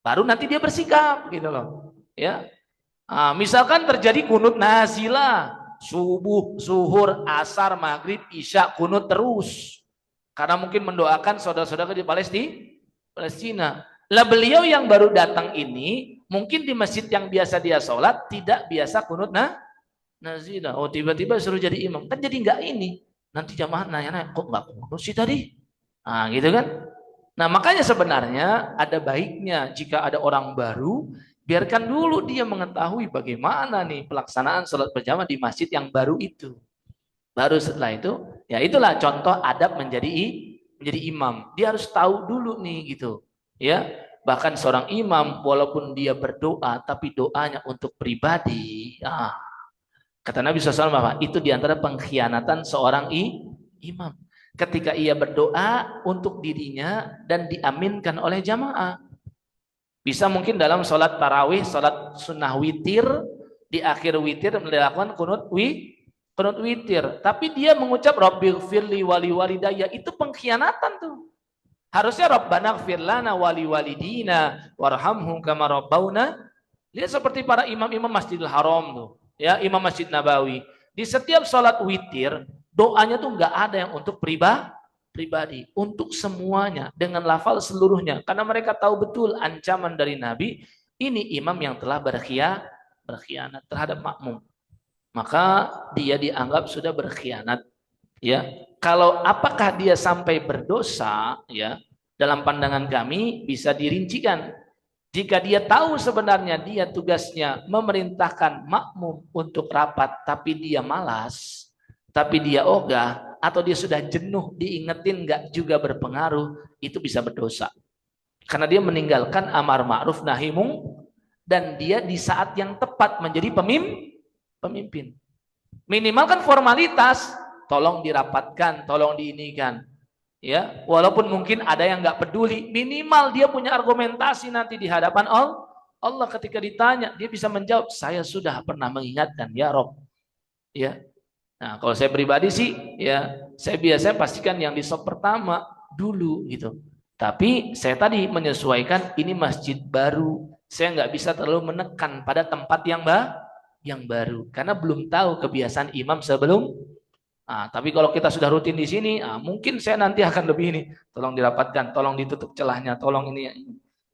Baru nanti dia bersikap gitu loh. Ya. Nah, misalkan terjadi kunut nazilah, subuh, zuhur, asar, maghrib, isya, kunut terus. Karena mungkin mendoakan saudara-saudara di Palestina. Lah beliau yang baru datang ini, mungkin di masjid yang biasa dia sholat, tidak biasa kunut nazilah. Oh tiba-tiba suruh jadi imam. Kan jadi nggak ini. Nanti jamaah nanya-nanya, kok nggak kunut sih tadi? Nah gitu kan. Nah makanya sebenarnya ada baiknya jika ada orang baru, biarkan dulu dia mengetahui bagaimana nih pelaksanaan sholat berjamaah di masjid yang baru itu. Baru setelah itu, ya itulah contoh adab menjadi imam. Dia harus tahu dulu nih gitu. Ya, bahkan seorang imam walaupun dia berdoa tapi doanya untuk pribadi, kata Nabi SAW, itu diantara pengkhianatan seorang imam. Ketika ia berdoa untuk dirinya dan diaminkan oleh jamaah. Bisa mungkin dalam sholat tarawih, sholat sunnah witir, di akhir witir melakukan kunut witir. Tapi dia mengucap Rabbighfirli wali walidayya, itu pengkhianatan tuh. Harusnya Rabbana ighfir lana wali walidina warhamhum kama rabbauna. Lihat seperti para imam-imam Masjidil Haram tuh, ya Imam Masjid Nabawi. Di setiap sholat witir, doanya tuh nggak ada yang untuk pribadi, untuk semuanya dengan lafal seluruhnya, karena mereka tahu betul ancaman dari Nabi, ini imam yang telah berkhianat terhadap makmum, maka dia dianggap sudah berkhianat. Ya, kalau apakah dia sampai berdosa, ya dalam pandangan kami bisa dirincikan. Jika dia tahu sebenarnya dia tugasnya memerintahkan makmum untuk rapat, tapi dia malas, tapi dia ogah, atau dia sudah jenuh diingetin nggak juga berpengaruh, itu bisa berdosa. Karena dia meninggalkan amar ma'ruf nahi mungkar dan dia di saat yang tepat menjadi pemimpin. Minimal kan formalitas, tolong dirapatkan, tolong diinikan. Ya, walaupun mungkin ada yang nggak peduli, minimal dia punya argumentasi nanti di hadapan Allah ketika ditanya, dia bisa menjawab, saya sudah pernah mengingatkan ya Rob. Ya. Nah, kalau saya pribadi sih, ya saya biasanya pastikan yang di sop pertama dulu gitu. Tapi saya tadi menyesuaikan ini masjid baru, saya nggak bisa terlalu menekan pada tempat yang yang baru karena belum tahu kebiasaan imam sebelum. Tapi kalau kita sudah rutin di sini, mungkin saya nanti akan lebih ini. Tolong dirapatkan, tolong ditutup celahnya, tolong ini.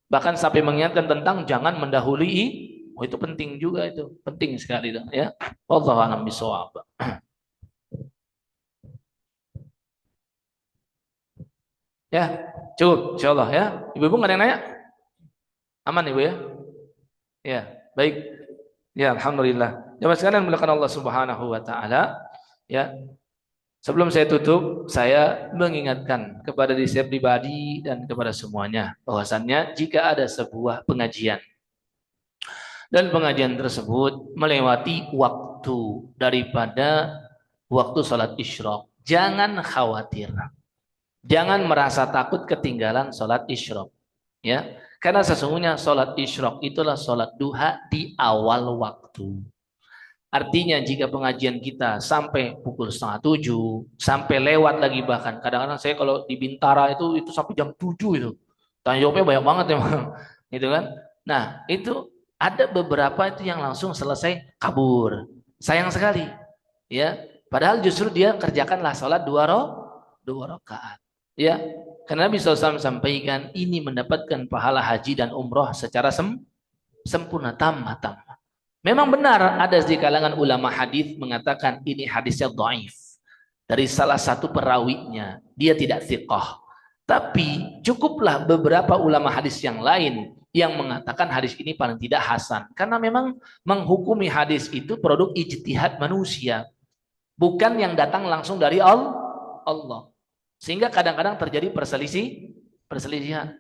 Bahkan sampai mengingatkan tentang jangan mendahului. Oh, itu penting juga itu, penting sekali itu, ya. Wallahu a'lam bishawab. Ya, cukup, insyaallah ya. Ibu-ibu nggak ada yang nanya? Aman ibu ya? Ya, baik. Ya, alhamdulillah. Jamaah sekalian mulakan Allah Subhanahu wa taala, ya. Sebelum saya tutup, saya mengingatkan kepada diri saya pribadi dan kepada semuanya bahwasannya jika ada sebuah pengajian dan pengajian tersebut melewati waktu daripada waktu sholat isyraq, jangan khawatir, jangan merasa takut ketinggalan sholat isyraq, ya, karena sesungguhnya sholat isyraq itulah sholat duha di awal waktu. Artinya jika pengajian kita sampai pukul 6:30, sampai lewat lagi bahkan. Kadang-kadang saya kalau di Bintara itu sampai jam 7 itu. Tanya jawabnya banyak banget emang. Gitu kan. Nah itu ada beberapa itu yang langsung selesai kabur. Sayang sekali. Ya. Padahal justru dia kerjakanlah sholat dua rakaat. Ya. Karena Nabi SAW sampaikan ini mendapatkan pahala haji dan umroh secara sempurna tamat. Memang benar ada di kalangan ulama hadis mengatakan ini hadisnya dhaif dari salah satu perawinya, dia tidak thiqah. Tapi cukuplah beberapa ulama hadis yang lain yang mengatakan hadis ini paling tidak hasan, karena memang menghukumi hadis itu produk ijtihad manusia, bukan yang datang langsung dari Allah. Sehingga kadang-kadang terjadi perselisihan.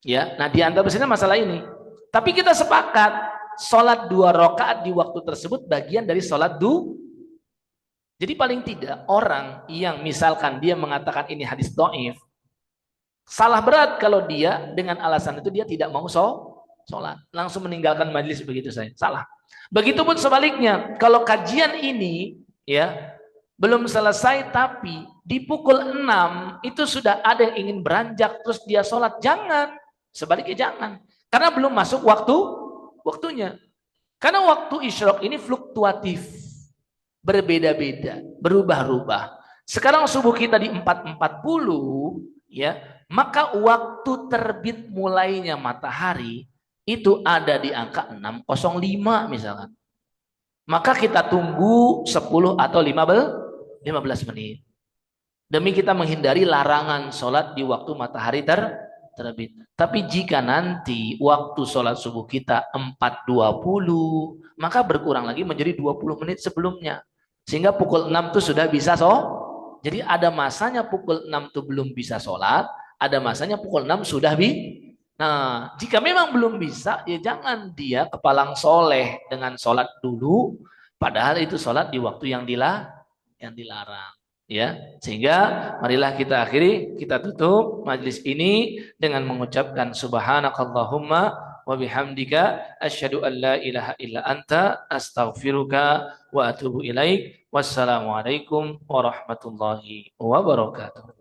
Ya, nah di antara masalah ini. Tapi kita sepakat sholat 2 rakaat di waktu tersebut bagian dari sholat duha. Jadi paling tidak orang yang misalkan dia mengatakan ini hadis dhaif, salah berat kalau dia dengan alasan itu dia tidak mau sholat, langsung meninggalkan majelis begitu saja. Salah. Begitupun sebaliknya, kalau kajian ini ya belum selesai tapi di pukul 6 itu sudah ada yang ingin beranjak terus dia sholat, jangan. Sebaliknya jangan. Karena belum masuk waktunya. Karena waktu isyraq ini fluktuatif, berbeda-beda, berubah-ubah. Sekarang subuh kita di 4.40, ya, maka waktu terbit mulainya matahari itu ada di angka 6.05 misalkan. Maka kita tunggu 10 atau 15 menit. Demi kita menghindari larangan sholat di waktu matahari terbit. Tapi jika nanti waktu sholat subuh kita 4.20, maka berkurang lagi menjadi 20 menit sebelumnya. Sehingga pukul 6 itu sudah bisa Jadi ada masanya pukul 6 itu belum bisa sholat, ada masanya pukul 6 sudah Nah, jika memang belum bisa, ya jangan dia kepalang soleh dengan sholat dulu, padahal itu sholat di waktu yang dilarang. Ya, sehingga marilah kita akhiri, kita tutup majlis ini dengan mengucapkan subhanakallahumma wa bihamdika asyhadu an la ilaha illa anta astaghfiruka wa atubu ilaik. Wassalamualaikum warahmatullahi wabarakatuh.